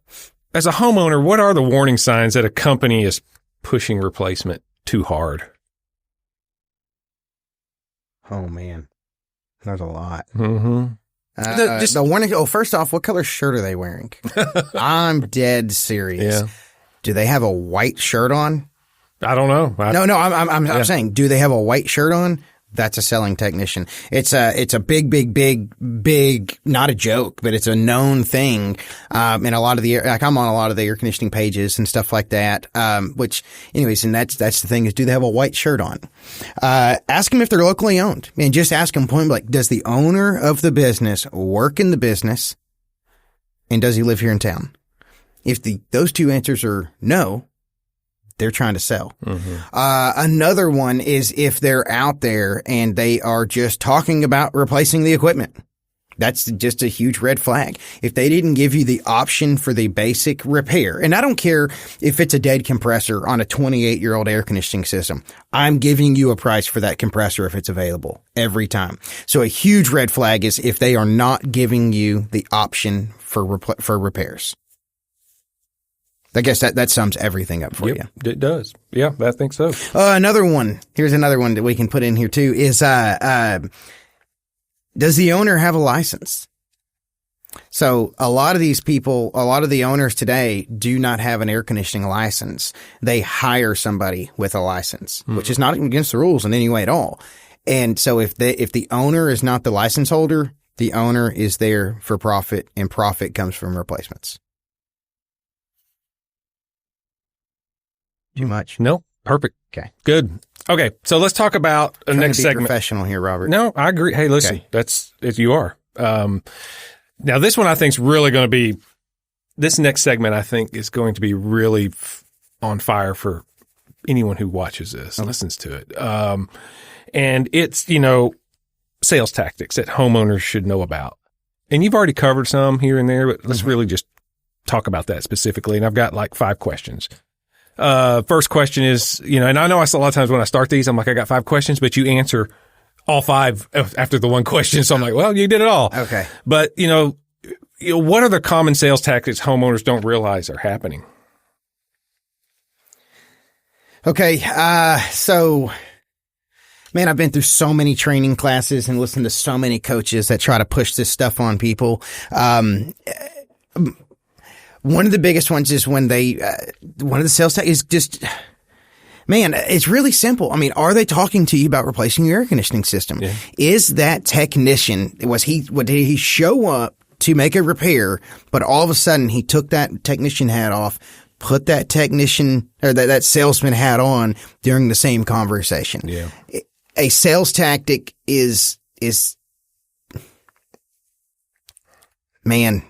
as a homeowner, what are the warning signs that a company is pushing replacement too hard? Oh man. There's a lot. Mm-hmm. The warning. Oh, first off, what color shirt are they wearing? I'm dead serious. Yeah. Do they have a white shirt on? I don't know. I'm saying, do they have a white shirt on? That's a selling technician. It's a big, not a joke, but it's a known thing. And a lot of I'm on a lot of the air conditioning pages and stuff like that. Which anyways, and that's the thing is, do they have a white shirt on? Ask them if they're locally owned and just ask them point blank, does the owner of the business work in the business? And does he live here in town? If those two answers are no, they're trying to sell. Another one is if they're out there and they are just talking about replacing the equipment. That's just a huge red flag. If they didn't give you the option for the basic repair, and I don't care if it's a dead compressor on a 28-year-old air conditioning system, I'm giving you a price for that compressor if it's available every time. So a huge red flag is if they are not giving you the option for repairs. I guess that sums everything up for you. It does. Yeah, I think so. Another one. Here's another one that we can put in here too is, does the owner have a license? So a lot of these people, a lot of the owners today do not have an air conditioning license. They hire somebody with a license, which is not against the rules in any way at all. And so if the owner is not the license holder, the owner is there for profit, and profit comes from replacements. Too much? No. Perfect. Okay. Good. Okay. So let's talk about the next segment. Professional here, Robert. No, I agree. Hey, listen, you are. Now this one I think is really going to be, this next segment I think is going to be really on fire for anyone who watches this, listens to it. And it's, sales tactics that homeowners should know about. And you've already covered some here and there, but let's really just talk about that specifically. And I've got like 5 questions. First question is, and I know a lot of times when I start these, I'm like, I got 5 questions, but you answer all 5 after the one question. So I'm like, well, you did it all. Okay. But, what are the common sales tactics homeowners don't realize are happening? Okay. So man, I've been through so many training classes and listened to so many coaches that try to push this stuff on people. One of the biggest ones is when one of the sales tech is just, man, it's really simple. I mean, are they talking to you about replacing your air conditioning system? Yeah. Is that technician, did he show up to make a repair, but all of a sudden he took that technician hat off, put that technician or that salesman hat on during the same conversation? Yeah. A sales tactic is, man,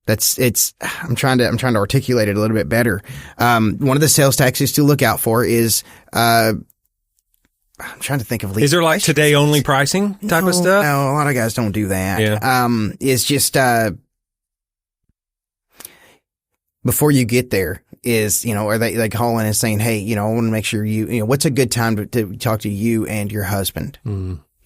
I'm trying to articulate it a little bit better. One of the sales tactics to look out for is, I'm trying to think of. Is there like today only pricing type of stuff? No, a lot of guys don't do that. Yeah. It's just, before you get there is, are they calling and saying, hey, I want to make sure what's a good time to talk to you and your husband?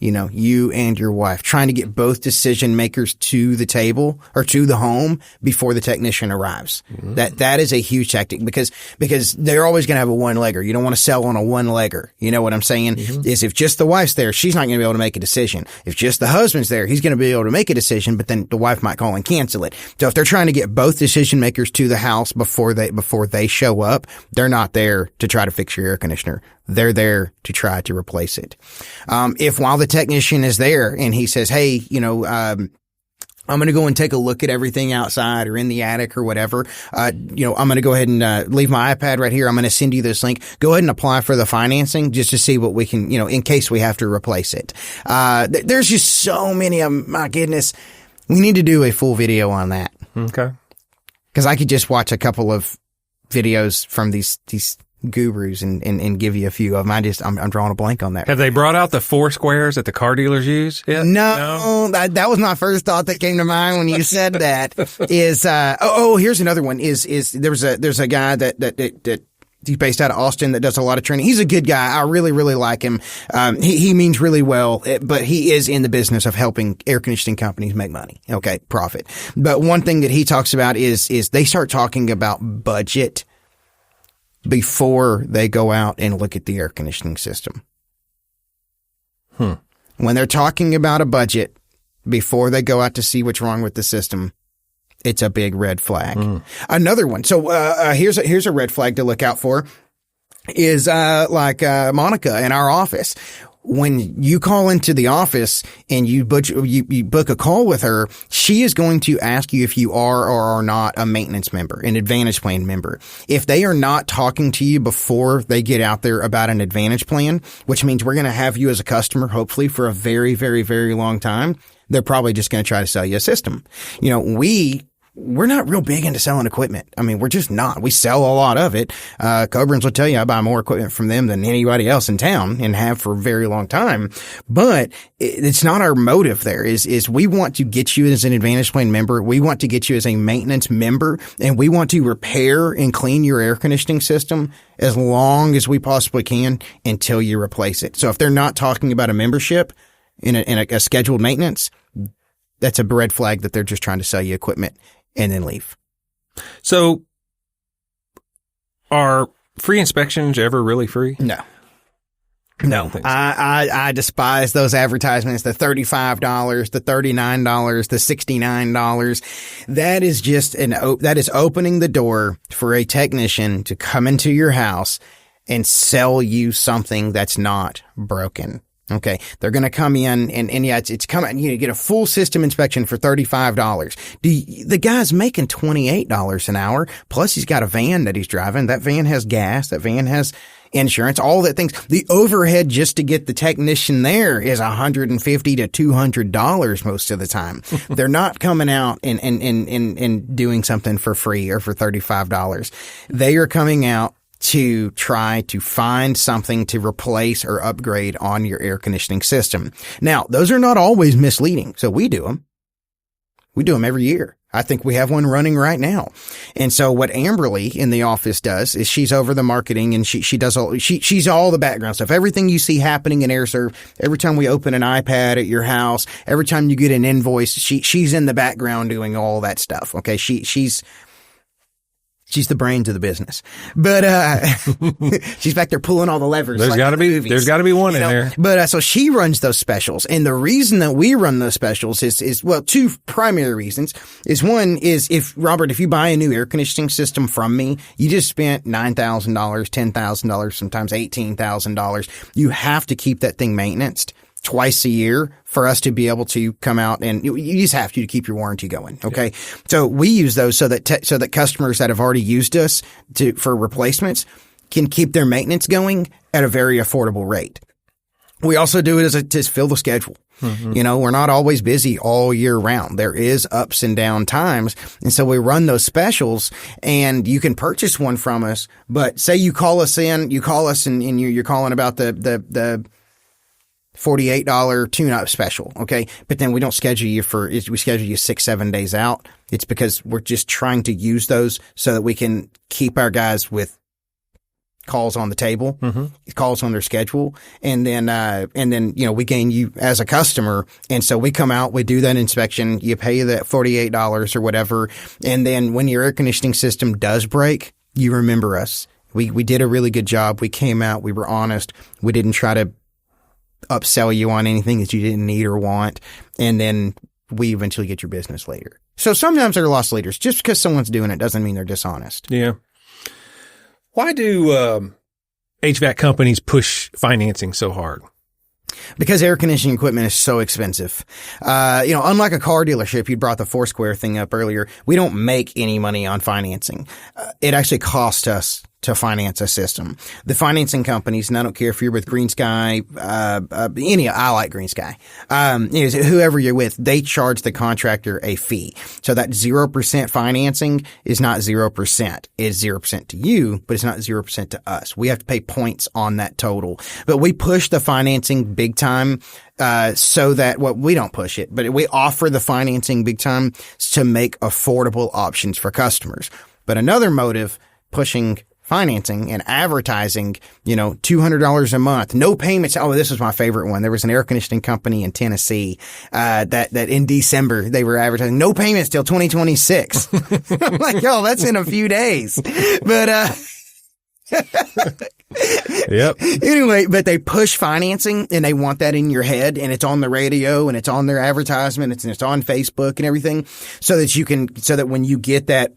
You and your wife, trying to get both decision makers to the table or to the home before the technician arrives. That is a huge tactic because they're always going to have a one-legger. You don't want to sell on a one-legger. You know what I'm saying? Is if just the wife's there, she's not going to be able to make a decision. If just the husband's there, he's going to be able to make a decision, but then the wife might call and cancel it. So if they're trying to get both decision makers to the house before they show up, they're not there to try to fix your air conditioner. They're there to try to replace it. If while the technician is there and he says, hey, I'm going to go and take a look at everything outside or in the attic or whatever. I'm going to go ahead and leave my iPad right here. I'm going to send you this link. Go ahead and apply for the financing just to see what we can, in case we have to replace it. There's just so many of them. My goodness. We need to do a full video on that. Okay. Because I could just watch a couple of videos from these gurus and give you a few of them. I'm drawing a blank on that. Have they brought out the 4 squares that the car dealers use yet? No. That was my first thought that came to mind when you said that. Is here's another one. Is there's a guy that he's based out of Austin that does a lot of training. He's a good guy. I really, really like him. He means really well, but he is in the business of helping air conditioning companies make money. Okay, profit. But one thing that he talks about is they start talking about budget before they go out and look at the air conditioning system. When they're talking about a budget before they go out to see what's wrong with the system, it's a big red flag. Another one. So, here's a red flag to look out for is, Monica in our office. When you call into the office and you book a call with her, she is going to ask you if you are or are not a maintenance member, an Advantage Plan member. If they are not talking to you before they get out there about an Advantage Plan, which means we're going to have you as a customer, hopefully for a very, very, very long time, they're probably just going to try to sell you a system. we're not real big into selling equipment. I mean, we're just not. We sell a lot of it. Coburn's will tell you I buy more equipment from them than anybody else in town and have for a very long time. But it's not our motive there is we want to get you as an Advantage Plan member. We want to get you as a maintenance member, and we want to repair and clean your air conditioning system as long as we possibly can until you replace it. So if they're not talking about a membership in a scheduled maintenance, that's a red flag that they're just trying to sell you equipment and then leave. So are free inspections ever really free? No. I despise those advertisements, the $35, the $39, the $69. That is just that is opening the door for a technician to come into your house and sell you something that's not broken. Okay. They're going to come in and yeah, it's coming, you get a full system inspection for $35. The guy's making $28 an hour. Plus he's got a van that he's driving. That van has gas. That van has insurance, all that things. The overhead just to get the technician there is $150 to $200 most of the time. They're not coming out and doing something for free or for $35. They are coming out to try to find something to replace or upgrade on your air conditioning system. Now, those are not always misleading. So we do them. We do them every year. I think we have one running right now. And so what Amberly in the office does is she's over the marketing and she does she's all the background stuff. Everything you see happening in Aire Serv, every time we open an iPad at your house, every time you get an invoice, she's in the background doing all that stuff. Okay. She's the brains of the business, but she's back there pulling all the levers. There's got to be one in there. But so she runs those specials, and the reason that we run those specials is well, two primary reasons. Is one is if you buy a new air conditioning system from me, you just spent $9,000, $10,000, sometimes $18,000. You have to keep that thing maintained twice a year for us to be able to come out, and you just have to keep your warranty going. Okay. Yeah. So we use those so that customers that have already used us for replacements can keep their maintenance going at a very affordable rate. We also do it to fill the schedule. Mm-hmm. We're not always busy all year round. There is ups and down times. And so we run those specials, and you can purchase one from us. But say you call us and you're calling about the $48 tune-up special, okay? But then we don't schedule you we schedule you 6-7 days out. It's because we're just trying to use those so that we can keep our guys with calls on the table, calls on their schedule, and then we gain you as a customer. And so we come out, we do that inspection, you pay that $48 or whatever, and then when your air conditioning system does break, you remember us. We did a really good job. We came out, we were honest, we didn't try to upsell you on anything that you didn't need or want, and then we eventually get your business later. So sometimes they're lost leaders. Just because someone's doing it doesn't mean they're dishonest. Yeah. Why do HVAC companies push financing so hard? Because air conditioning equipment is so expensive. Unlike a car dealership, you brought the Foursquare thing up earlier. We don't make any money on financing. It actually costs us to finance a system. The financing companies, and I don't care if you're with Green Sky, I like Green Sky. Whoever you're with, they charge the contractor a fee. So that 0% financing is not 0%. It's 0% to you, but it's not 0% to us. We have to pay points on that total. But we push the financing big time, so that we don't push it, but we offer the financing big time to make affordable options for customers. But another motive pushing financing and advertising, $200 a month, no payments. Oh, this was my favorite one. There was an air conditioning company in Tennessee, that in December they were advertising no payments till 2026. I'm like, yo, that's in a few days. But, Yep. Anyway, but they push financing and they want that in your head, and it's on the radio and it's on their advertisement. It's on Facebook and everything, so that when you get that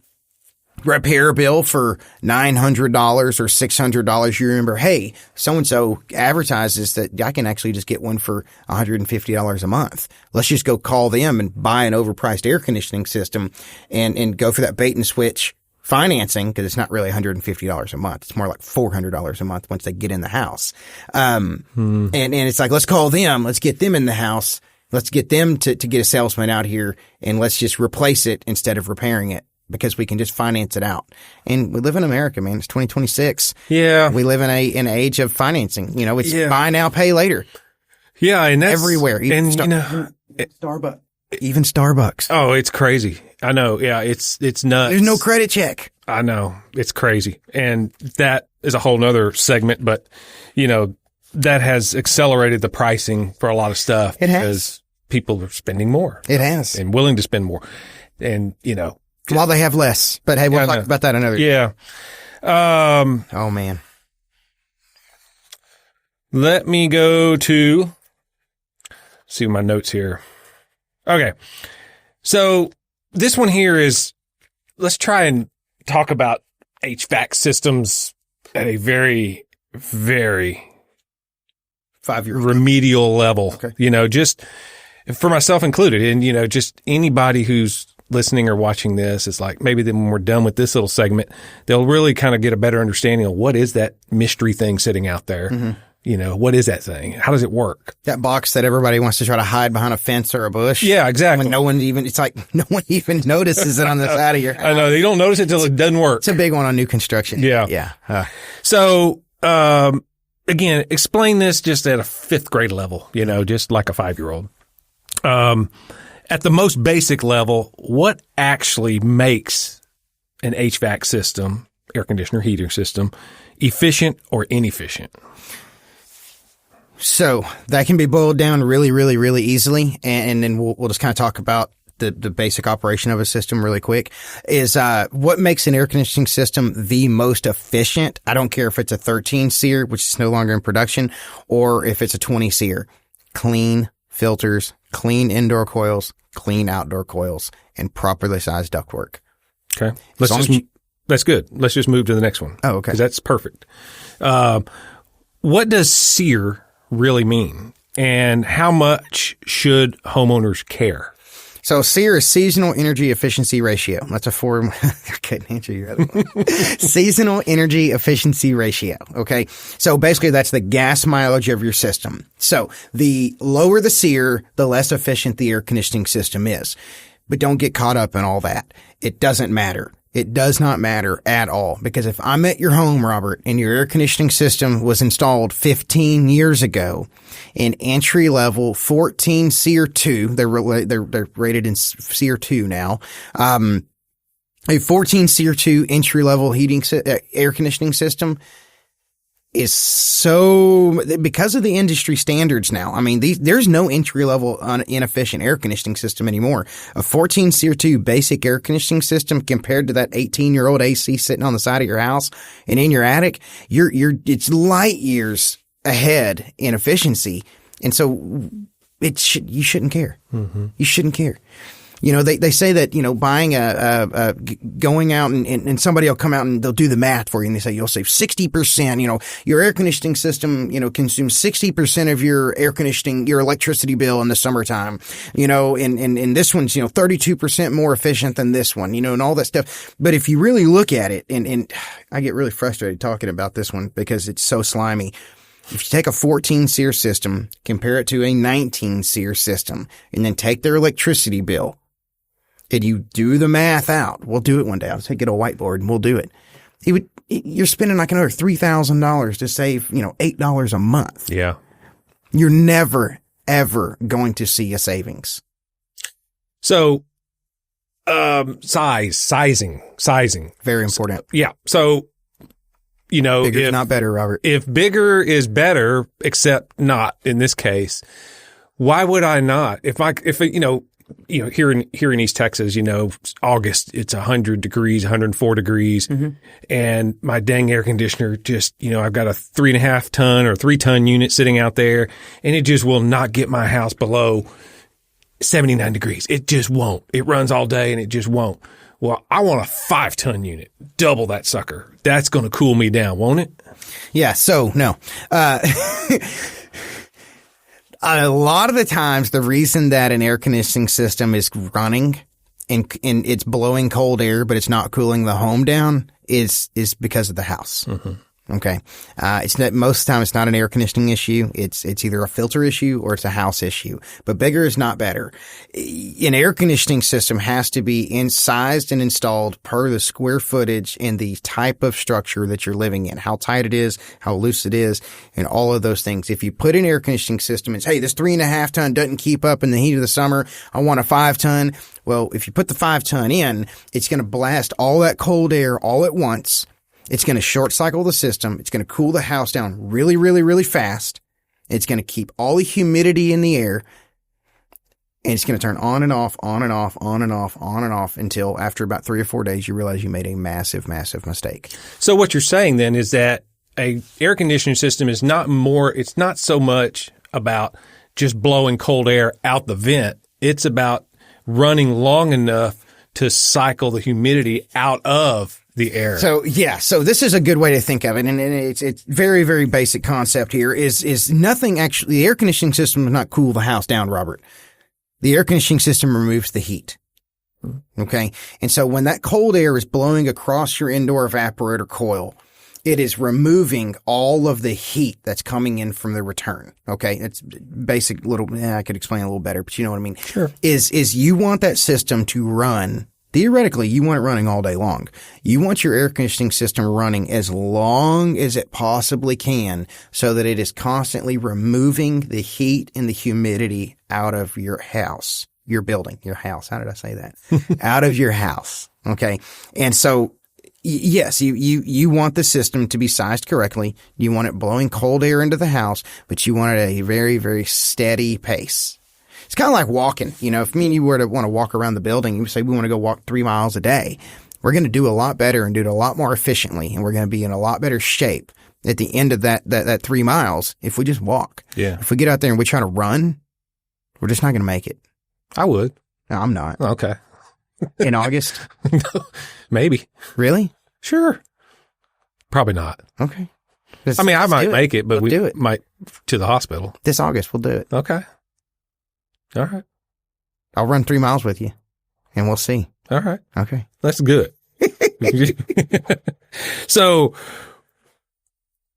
repair bill for $900 or $600, you remember, hey, so-and-so advertises that I can actually just get one for $150 a month. Let's just go call them and buy an overpriced air conditioning system and go for that bait and switch financing, because it's not really $150 a month. It's more like $400 a month once they get in the house. And it's like, let's call them. Let's get them in the house. Let's get them to get a salesman out here and let's just replace it instead of repairing it because we can just finance it out. And we live in America, man. It's 2026. Yeah. We live in an age of financing. You know, it's buy now, pay later. Yeah. And that's everywhere. Even Starbucks. Even Starbucks. Oh, it's crazy. I know. Yeah. It's nuts. There's no credit check. I know. It's crazy. And that is a whole nother segment, but you know, that has accelerated the pricing for a lot of stuff. It has. Because people are spending more. It has. And willing to spend more. And, you know. While they have less. But hey, we'll talk about that another day. Yeah. Oh, man. Let me go to see my notes here. Okay. So this one here is, let's try and talk about HVAC systems at a very, very 5-year remedial level. Okay. You know, just for myself included. And, you know, just anybody who's listening or watching this is like, maybe then when we're done with this little segment, they'll really kind of get a better understanding of what is that mystery thing sitting out there. Mm-hmm. You know, what is that thing? How does it work? That box that everybody wants to try to hide behind a fence or a bush. Yeah, exactly. When it's like no one even notices it on the side of your house. I know. They don't notice it until it doesn't work. It's a big one on new construction. Yeah. Yeah. So, again, explain this just at a 5th grade level, you know, just like a 5-year-old. At the most basic level, what actually makes an HVAC system, air conditioner, heating system, efficient or inefficient? So that can be boiled down really, really, really easily. And then we'll just kind of talk about the basic operation of a system really quick is, what makes an air conditioning system the most efficient. I don't care if it's a 13 SEER, which is no longer in production, or if it's a 20 SEER. Clean filters, clean indoor coils, clean outdoor coils, and properly sized ductwork. Okay. That's good. Let's just move to the next one. Oh, okay. 'Cause that's perfect. What does SEER really mean? And how much should homeowners care? So SEER is seasonal energy efficiency ratio. That's a form. I couldn't answer your other one. Seasonal energy efficiency ratio. Okay. So basically that's the gas mileage of your system. So the lower the SEER, the less efficient the air conditioning system is. But don't get caught up in all that. It doesn't matter. It does not matter at all, because if I'm at your home, Robert, and your air conditioning system was installed 15 years ago in entry level 14 SEER 2, they're rated in SEER 2 now, a 14 SEER 2 entry level air conditioning system is so, because of the industry standards now. I mean, there's no entry level inefficient air conditioning system anymore. A 14 SEER 2 basic air conditioning system compared to that 18-year-old AC sitting on the side of your house and in your attic, it's light years ahead in efficiency. And so you shouldn't care. Mm-hmm. You shouldn't care. You know, they say that, you know, buying going out and somebody will come out and they'll do the math for you and they say you'll save 60%. You know, your air conditioning system, you know, consumes 60% of your your electricity bill in the summertime, you know, and this one's, you know, 32% more efficient than this one, you know, and all that stuff. But if you really look at it, and I get really frustrated talking about this one because it's so slimy. If you take a 14 SEER system, compare it to a 19 SEER system, and then take their electricity bill, and you do the math out. We'll do it one day. I'll get a whiteboard and we'll do it. You're spending like another $3,000 to save, you know, $8 a month. Yeah. You're never, ever going to see a savings. So, sizing. Very important. Yeah. So, you know, bigger is not better, Robert. If bigger is better, except not in this case, why would I not? If you know, here in East Texas, you know, August, it's 100 degrees, 104 degrees. Mm-hmm. And my dang air conditioner just, you know, I've got a 3.5 ton or 3 ton unit sitting out there and it just will not get my house below 79 degrees. It just won't. It runs all day and it just won't. Well, I want a 5 ton unit, double that sucker. That's going to cool me down, won't it? Yeah. So no, a lot of the times, the reason that an air conditioning system is running and it's blowing cold air, but it's not cooling the home down is because of the house. Mm-hmm. Okay. It's not, most of the time it's not an air conditioning issue. It's either a filter issue or it's a house issue, but bigger is not better. An air conditioning system has to be incised and installed per the square footage and the type of structure that you're living in, how tight it is, how loose it is, and all of those things. If you put an air conditioning system, it's, hey, this 3.5 ton doesn't keep up in the heat of the summer. I want a 5 ton. Well, if you put the 5 ton in, it's going to blast all that cold air all at once. It's going to short cycle the system. It's going to cool the house down really, really, really fast. It's going to keep all the humidity in the air. And it's going to turn on and off, on and off, on and off, on and off until after about 3 or 4 days, you realize you made a massive, massive mistake. So what you're saying then is that a air conditioning system is it's not so much about just blowing cold air out the vent. It's about running long enough to cycle the humidity out of the air. So this is a good way to think of it. And it's very, very basic concept here is nothing actually, the air conditioning system does not cool the house down, Robert. The air conditioning system removes the heat. Okay. And so when that cold air is blowing across your indoor evaporator coil, it is removing all of the heat that's coming in from the return. Okay. It's basic little, I could explain a little better, but you know what I mean? Sure. Is you want that system to run. Theoretically, you want it running all day long. You want your air conditioning system running as long as it possibly can so that it is constantly removing the heat and the humidity out of your house, your building, your house. How did I say that? Out of your house. Okay. And so, yes, you want the system to be sized correctly. You want it blowing cold air into the house, but you want it at a very, very steady pace. It's kind of like walking. You know, if me and you were to want to walk around the building, you say we want to go walk 3 miles a day. We're going to do a lot better and do it a lot more efficiently. And we're going to be in a lot better shape at the end of that 3 miles if we just walk. Yeah. If we get out there and we try to run, we're just not going to make it. I would. No, I'm not. Okay. In August? Maybe. Really? Sure. Probably not. Okay. I mean, I might make it, but we'll do it. Might to the hospital. This August, we'll do it. Okay. All right. I'll run 3 miles with you and we'll see. All right. Okay. That's good. So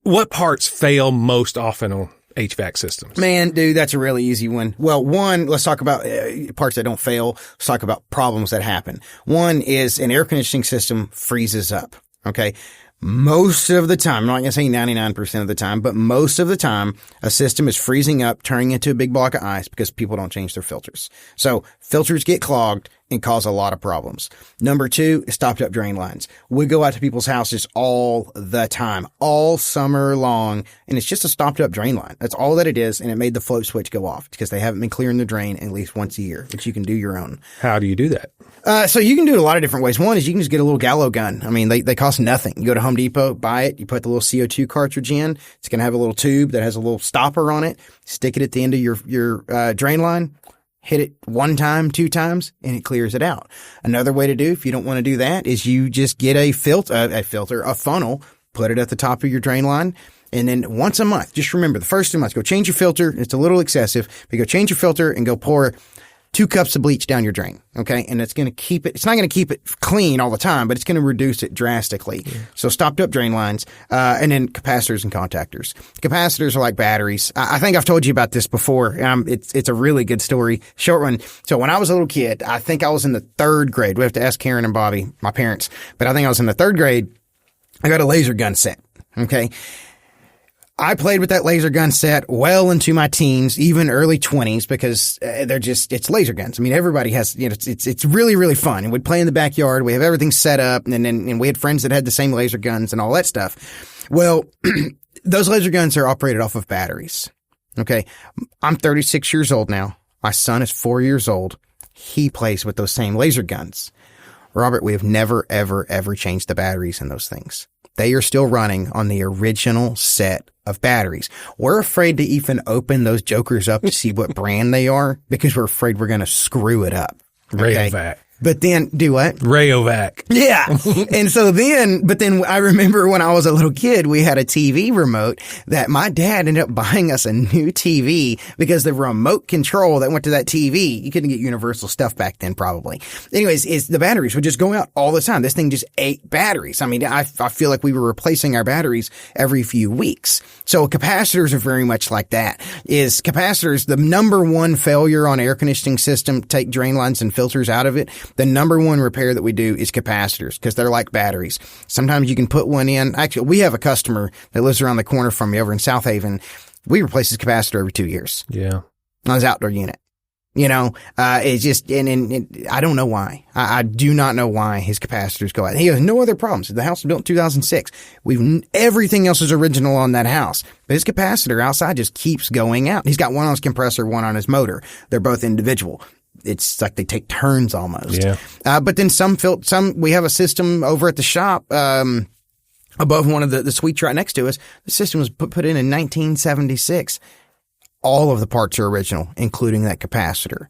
what parts fail most often on HVAC systems? Man, dude, that's a really easy one. Well, one, let's talk about parts that don't fail. Let's talk about problems that happen. One is an air conditioning system freezes up. Okay. Most of the time, I'm not going to say 99% of the time, but most of the time, a system is freezing up, turning into a big block of ice because people don't change their filters. So filters get clogged and cause a lot of problems. Number 2 is stopped up drain lines. We go out to people's houses all the time, all summer long, and it's just a stopped up drain line. That's all that it is, and it made the float switch go off because they haven't been clearing the drain at least once a year, but you can do your own. How do you do that? So you can do it a lot of different ways. One is you can just get a little gallo gun. I mean, they cost nothing. You go to Home Depot, buy it, you put the little CO2 cartridge in. It's going to have a little tube that has a little stopper on it. Stick it at the end of your drain line. Hit it 1 time, 2 times, and it clears it out. Another way to do, if you don't want to do that, is you just get a funnel, put it at the top of your drain line, and then once a month, just remember the first 2 months, go change your filter. It's a little excessive, but go change your filter and go pour 2 cups of bleach down your drain. Okay. And it's going to keep it, it's not going to keep it clean all the time, but it's going to reduce it drastically. Yeah. So stopped up drain lines, and then capacitors and contactors. Capacitors are like batteries. I think I've told you about this before. It's a really good story. Short one. So when I was a little kid, I think I was in the 3rd grade. We have to ask Karen and Bobby, my parents, but I think I was in the 3rd grade. I got a laser gun set. Okay. I played with that laser gun set well into my teens, even early 20s, because it's laser guns. I mean, everybody has, you know, it's really, really fun. And we'd play in the backyard. We have everything set up, and we had friends that had the same laser guns and all that stuff. Well, those laser guns are operated off of batteries. Okay. I'm 36 years old now. My son is 4 years old. He plays with those same laser guns. Robert, we have never, ever, ever changed the batteries in those things. They are still running on the original set of batteries. We're afraid to even open those jokers up to see what brand they are because we're afraid we're going to screw it up. Okay? But then, do what? Rayovac. Yeah. And so then I remember when I was a little kid, we had a TV remote that my dad ended up buying us a new TV because the remote control that went to that TV, you couldn't get universal stuff back then probably. Anyways, is the batteries would just go out all the time. This thing just ate batteries. I mean, I feel like we were replacing our batteries every few weeks. So capacitors are very much like that. Is capacitors the number one failure on air conditioning system? Take drain lines and filters out of it. The number one repair that we do is capacitors because they're like batteries. Sometimes you can put one in. Actually, we have a customer that lives around the corner from me over in South Haven. We replace his capacitor every 2 years. Yeah. On his outdoor unit. It's just, and I don't know why. I do not know why his capacitors go out. He has no other problems. The house was built in 2006. Everything else is original on that house. But his capacitor outside just keeps going out. He's got one on his compressor, one on his motor. They're both individual. It's like they take turns almost. Yeah. But then we have a system over at the shop, above one of the suites right next to us. The system was put in 1976. All of the parts are original, including that capacitor.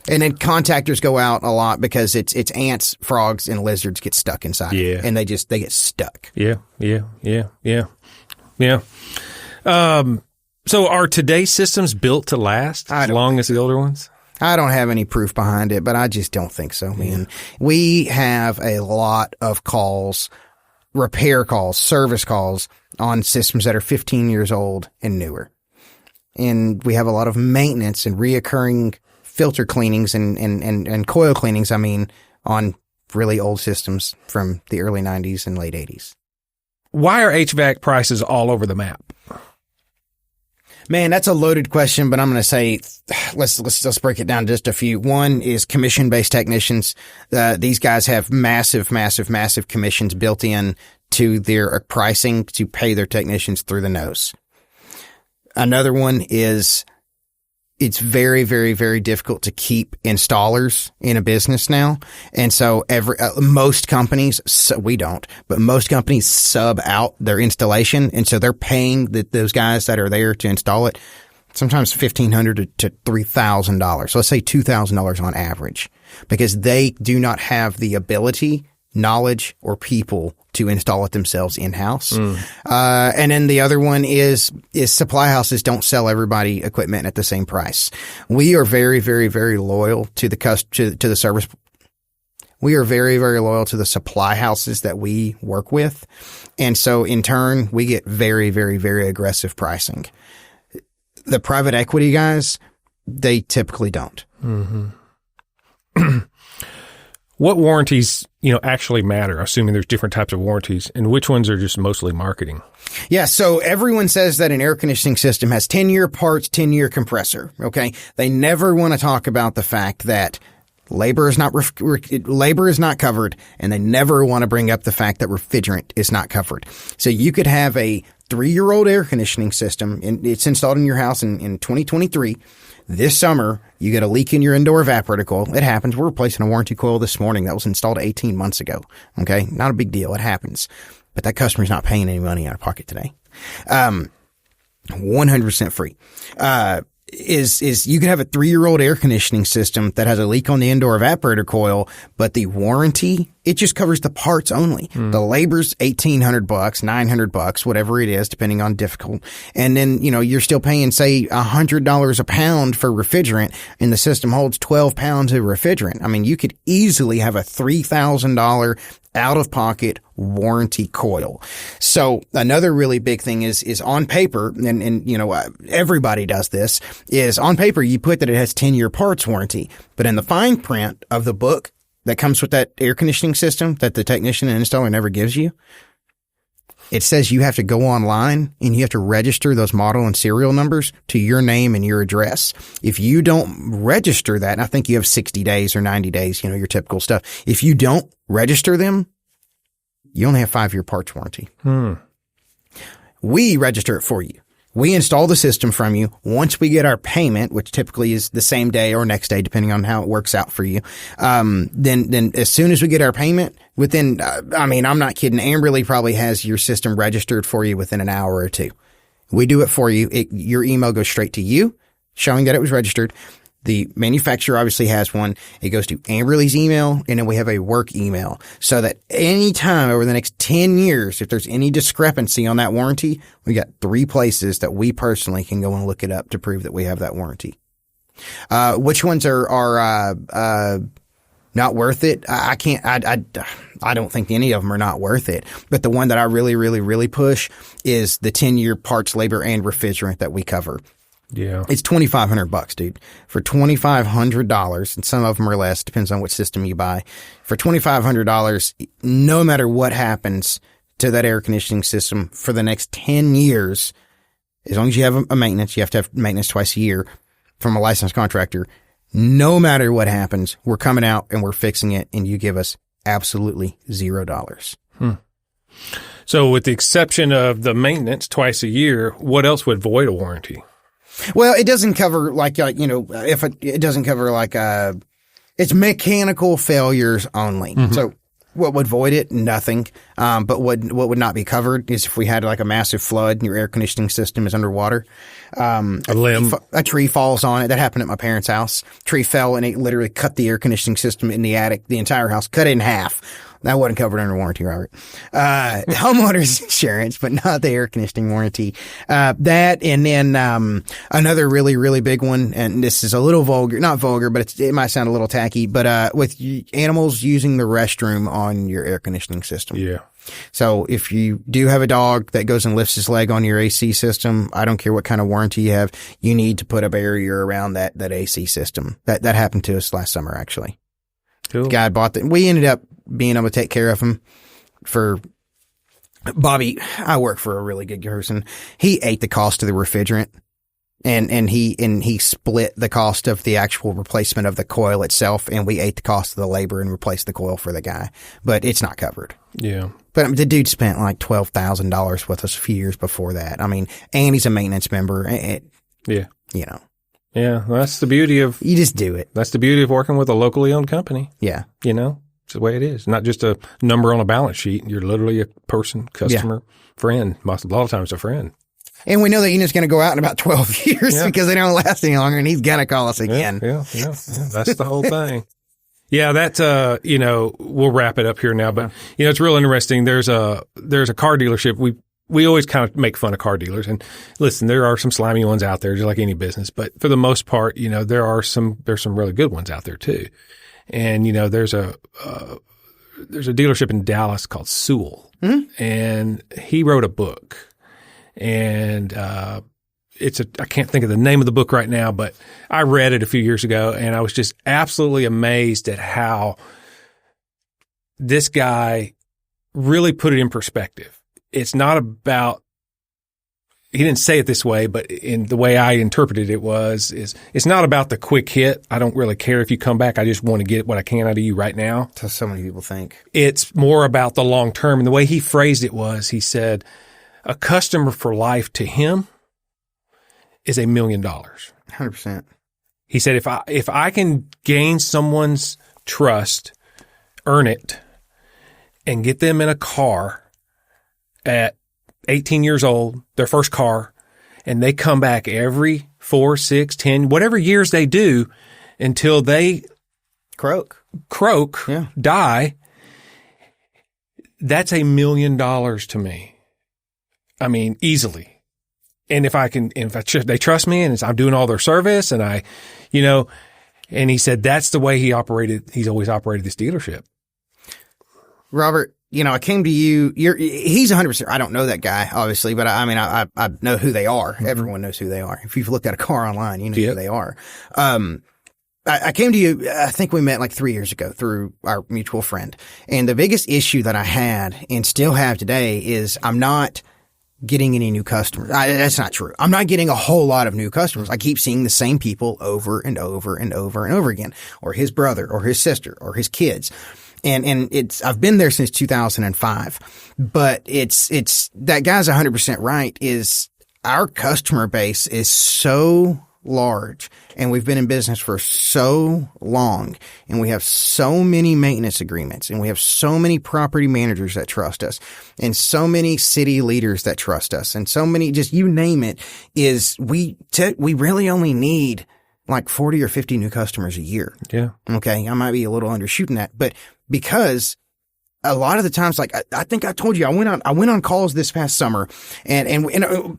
And then contactors go out a lot because it's ants, frogs, and lizards get stuck inside. Yeah. And they get stuck. Yeah. So are today's systems built to last as long as the older ones? I don't have any proof behind it, but I just don't think so, man. Yeah. We have a lot of calls, repair calls, service calls on systems that are 15 years old and newer. And we have a lot of maintenance and reoccurring filter cleanings and coil cleanings, on really old systems from the early 90s and late 80s. Why are HVAC prices all over the map? Man, that's a loaded question, but I'm going to say, let's break it down just a few. One is commission-based technicians. These guys have massive commissions built in to their pricing to pay their technicians through the nose. Another one is it's very, very, very difficult to keep installers in a business now. And so most companies, we don't, but most companies sub out their installation. And so they're paying those guys that are there to install it, sometimes $1,500 to $3,000. So let's say $2,000 on average, because they do not have the ability, knowledge, or people to install it themselves in-house. And then the other one is supply houses don't sell everybody equipment at the same price. We are very, very, very loyal to the service. We are very, very loyal to the supply houses that we work with. And so in turn, we get very, very, very aggressive pricing. The private equity guys, they typically don't. Mm-hmm. What warranties, actually matter, assuming there's different types of warranties, and which ones are just mostly marketing? Yeah, so everyone says that an air conditioning system has 10-year parts, 10-year compressor, okay? They never want to talk about the fact that labor is not covered, and they never want to bring up the fact that refrigerant is not covered. So you could have a 3-year-old air conditioning system, and it's installed in your house in 2023. This summer, you get a leak in your indoor evaporator coil. It happens. We're replacing a warranty coil this morning that was installed 18 months ago. Okay. Not a big deal. It happens. But that customer's not paying any money out of pocket today. 100% free. Is you could have a 3-year-old air conditioning system that has a leak on the indoor evaporator coil, but the warranty, it just covers the parts only. The labor's $1,800, $900, whatever it is, depending on difficult. And then, you're still paying, say, $100 a pound for refrigerant, and the system holds 12 pounds of refrigerant. You could easily have a $3,000 out-of-pocket warranty coil. So another really big thing is on paper, and everybody does this, is on paper you put that it has 10-year parts warranty, but in the fine print of the book that comes with that air conditioning system that the technician and installer never gives you, it says you have to go online and you have to register those model and serial numbers to your name and your address. If you don't register that, and I think you have 60 days or 90 days, your typical stuff. If you don't register them, you only have 5-year parts warranty. We register it for you. We install the system from you. Once we get our payment, which typically is the same day or next day, depending on how it works out for you, then as soon as we get our payment, within, I'm not kidding, Amberly probably has your system registered for you within an hour or two. We do it for you. Your email goes straight to you, showing that it was registered. The manufacturer obviously has one. It goes to Amberley's email, and then we have a work email so that anytime over the next 10 years, if there's any discrepancy on that warranty, we got 3 places that we personally can go and look it up to prove that we have that warranty. Which ones are not worth it? I don't think any of them are not worth it. But the one that I really, really, really push is the 10-year parts, labor, and refrigerant that we cover. Yeah. It's $2,500, dude. For $2,500, and some of them are less, depends on which system you buy. For $2,500, no matter what happens to that air conditioning system for the next 10 years, as long as you have a maintenance, you have to have maintenance twice a year from a licensed contractor. No matter what happens, we're coming out and we're fixing it, and you give us absolutely $0. So with the exception of the maintenance twice a year, what else would void a warranty? Well, it doesn't cover it doesn't cover it's mechanical failures only. Mm-hmm. So what would void it? Nothing. But what would not be covered is if we had like a massive flood and your air conditioning system is underwater. A tree falls on it. That happened at my parents' house. Tree fell and it literally cut the air conditioning system in the attic, the entire house, cut it in half. That wasn't covered under warranty, Robert. Homeowners insurance, but not the air conditioning warranty. That, and then, another really, really big one, and this is a little vulgar, not vulgar, but it might sound a little tacky, but, with animals using the restroom on your air conditioning system. Yeah. So if you do have a dog that goes and lifts his leg on your AC system, I don't care what kind of warranty you have, you need to put a barrier around that AC system. That happened to us last summer, actually. Cool. Guy bought that. We ended up being able to take care of him for Bobby. I work for a really good person. He ate the cost of the refrigerant and he split the cost of the actual replacement of the coil itself. And we ate the cost of the labor and replaced the coil for the guy, but it's not covered. Yeah. But the dude spent like $12,000 with us a few years before that. I mean, and he's a maintenance member. Yeah. You know. Yeah. That's the beauty of, you just do it. That's the beauty of working with a locally owned company. Yeah. You know, it's the way it is. Not just a number on a balance sheet. You're literally a person, customer, friend. A lot of times a friend. And we know that unit's going to go out in about 12 years because they don't last any longer, and he's going to call us again. Yeah. That's the whole thing. Yeah, that's, we'll wrap it up here now, but, it's real interesting. There's a car dealership. We always kind of make fun of car dealers, and listen, there are some slimy ones out there, just like any business, but for the most part, there's some really good ones out there too. And, there's a dealership in Dallas called Sewell, and he wrote a book, and, I can't think of the name of the book right now, but I read it a few years ago, and I was just absolutely amazed at how this guy really put it in perspective. It's not about, he didn't say it this way, but in the way I interpreted it it's not about the quick hit. I don't really care if you come back. I just want to get what I can out of you right now. So many people think. It's more about the long term. And the way he phrased it he said, a customer for life to him is $1 million. 100%. He said, if I can gain someone's trust, earn it, and get them in a car at 18 years old, their first car, and they come back every 4, 6, 10, whatever years they do until they croak, die, that's $1 million to me. I mean, easily. And if they trust me and I'm doing all their service and and he said that's the way he's always operated this dealership. Robert, I came to you, he's 100%. I don't know that guy, obviously, but I know who they are. Mm-hmm. Everyone knows who they are. If you've looked at a car online, you know who they are. I came to you, I think we met like 3 years ago through our mutual friend. And the biggest issue that I had and still have today is I'm not getting any new customers. That's not true. I'm not getting a whole lot of new customers. I keep seeing the same people over and over and over and over again, or his brother or his sister or his kids. And I've been there since 2005, but it's that guy's 100% right, is our customer base is so large and we've been in business for so long and we have so many maintenance agreements and we have so many property managers that trust us and so many city leaders that trust us and so many, just you name it, is we really only need like 40 or 50 new customers a year. Yeah. Okay. I might be a little undershooting that, but because a lot of the times, like I think I told you, I went on calls this past summer and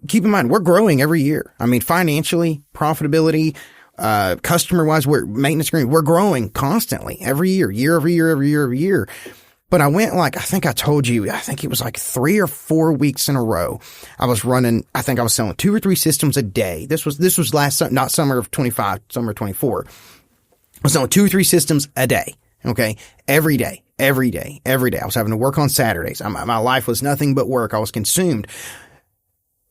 keep in mind, we're growing every year. I mean, financially, profitability, customer wise, maintenance agreement, we're growing constantly every year, year over year. But I went I think I told you, I think it was like 3 or 4 weeks in a row. I was selling 2 or 3 systems a day. This was not summer of 25, summer of 24. I was selling 2 or 3 systems a day. Okay. Every day. I was having to work on Saturdays. My life was nothing but work. I was consumed.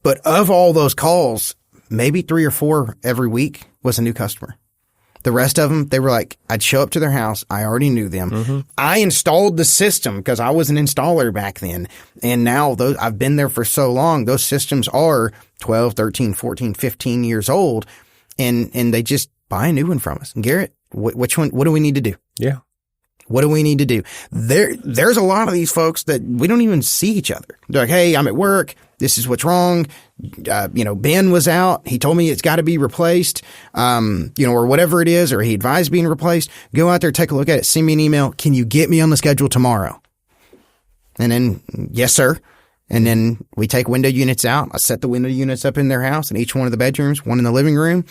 But of all those calls, maybe 3 or 4 every week was a new customer. The rest of them, they were like, I'd show up to their house. I already knew them. Mm-hmm. I installed the system because I was an installer back then. And now I've been there for so long. Those systems are 12, 13, 14, 15 years old. And they just buy a new one from us. And Garrett, which one, what do we need to do? Yeah. What do we need to do? There's a lot of these folks that we don't even see each other. They're like, hey, I'm at work. This is what's wrong. Ben was out. He told me it's got to be replaced, or whatever it is, or he advised being replaced. Go out there, take a look at it, send me an email. Can you get me on the schedule tomorrow? And then, yes, sir. And then we take window units out. I set the window units up in their house in each one of the bedrooms, one in the living room.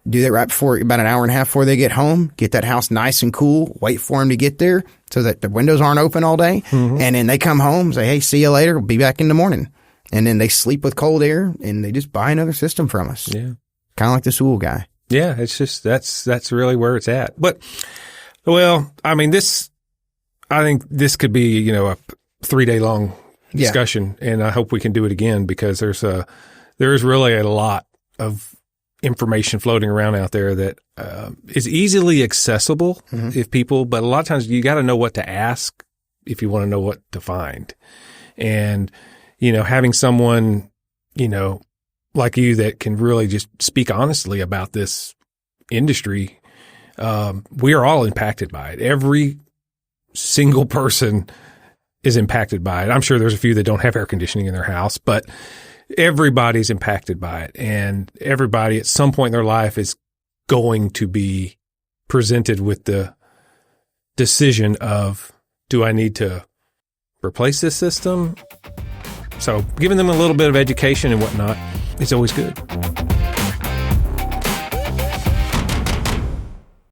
Do that right before, about an hour and a half before they get home. Get that house nice and cool. Wait for them to get there so that the windows aren't open all day. Mm-hmm. And then they come home, say, hey, see you later. We'll be back in the morning. And then they sleep with cold air and they just buy another system from us. Yeah. Kind of like the Sewell guy. Yeah. It's just, that's really where it's at. But, well, I mean, I think this could be, a 3-day long discussion. Yeah. And I hope we can do it again because there is really a lot of information floating around out there that is easily accessible but a lot of times you got to know what to ask if you want to know what to find. And, having someone, like you that can really just speak honestly about this industry, we are all impacted by it. Every single person is impacted by it. I'm sure there's a few that don't have air conditioning in their house, but everybody's impacted by it, and everybody at some point in their life is going to be presented with the decision of, do I need to replace this system? So giving them a little bit of education and whatnot is always good.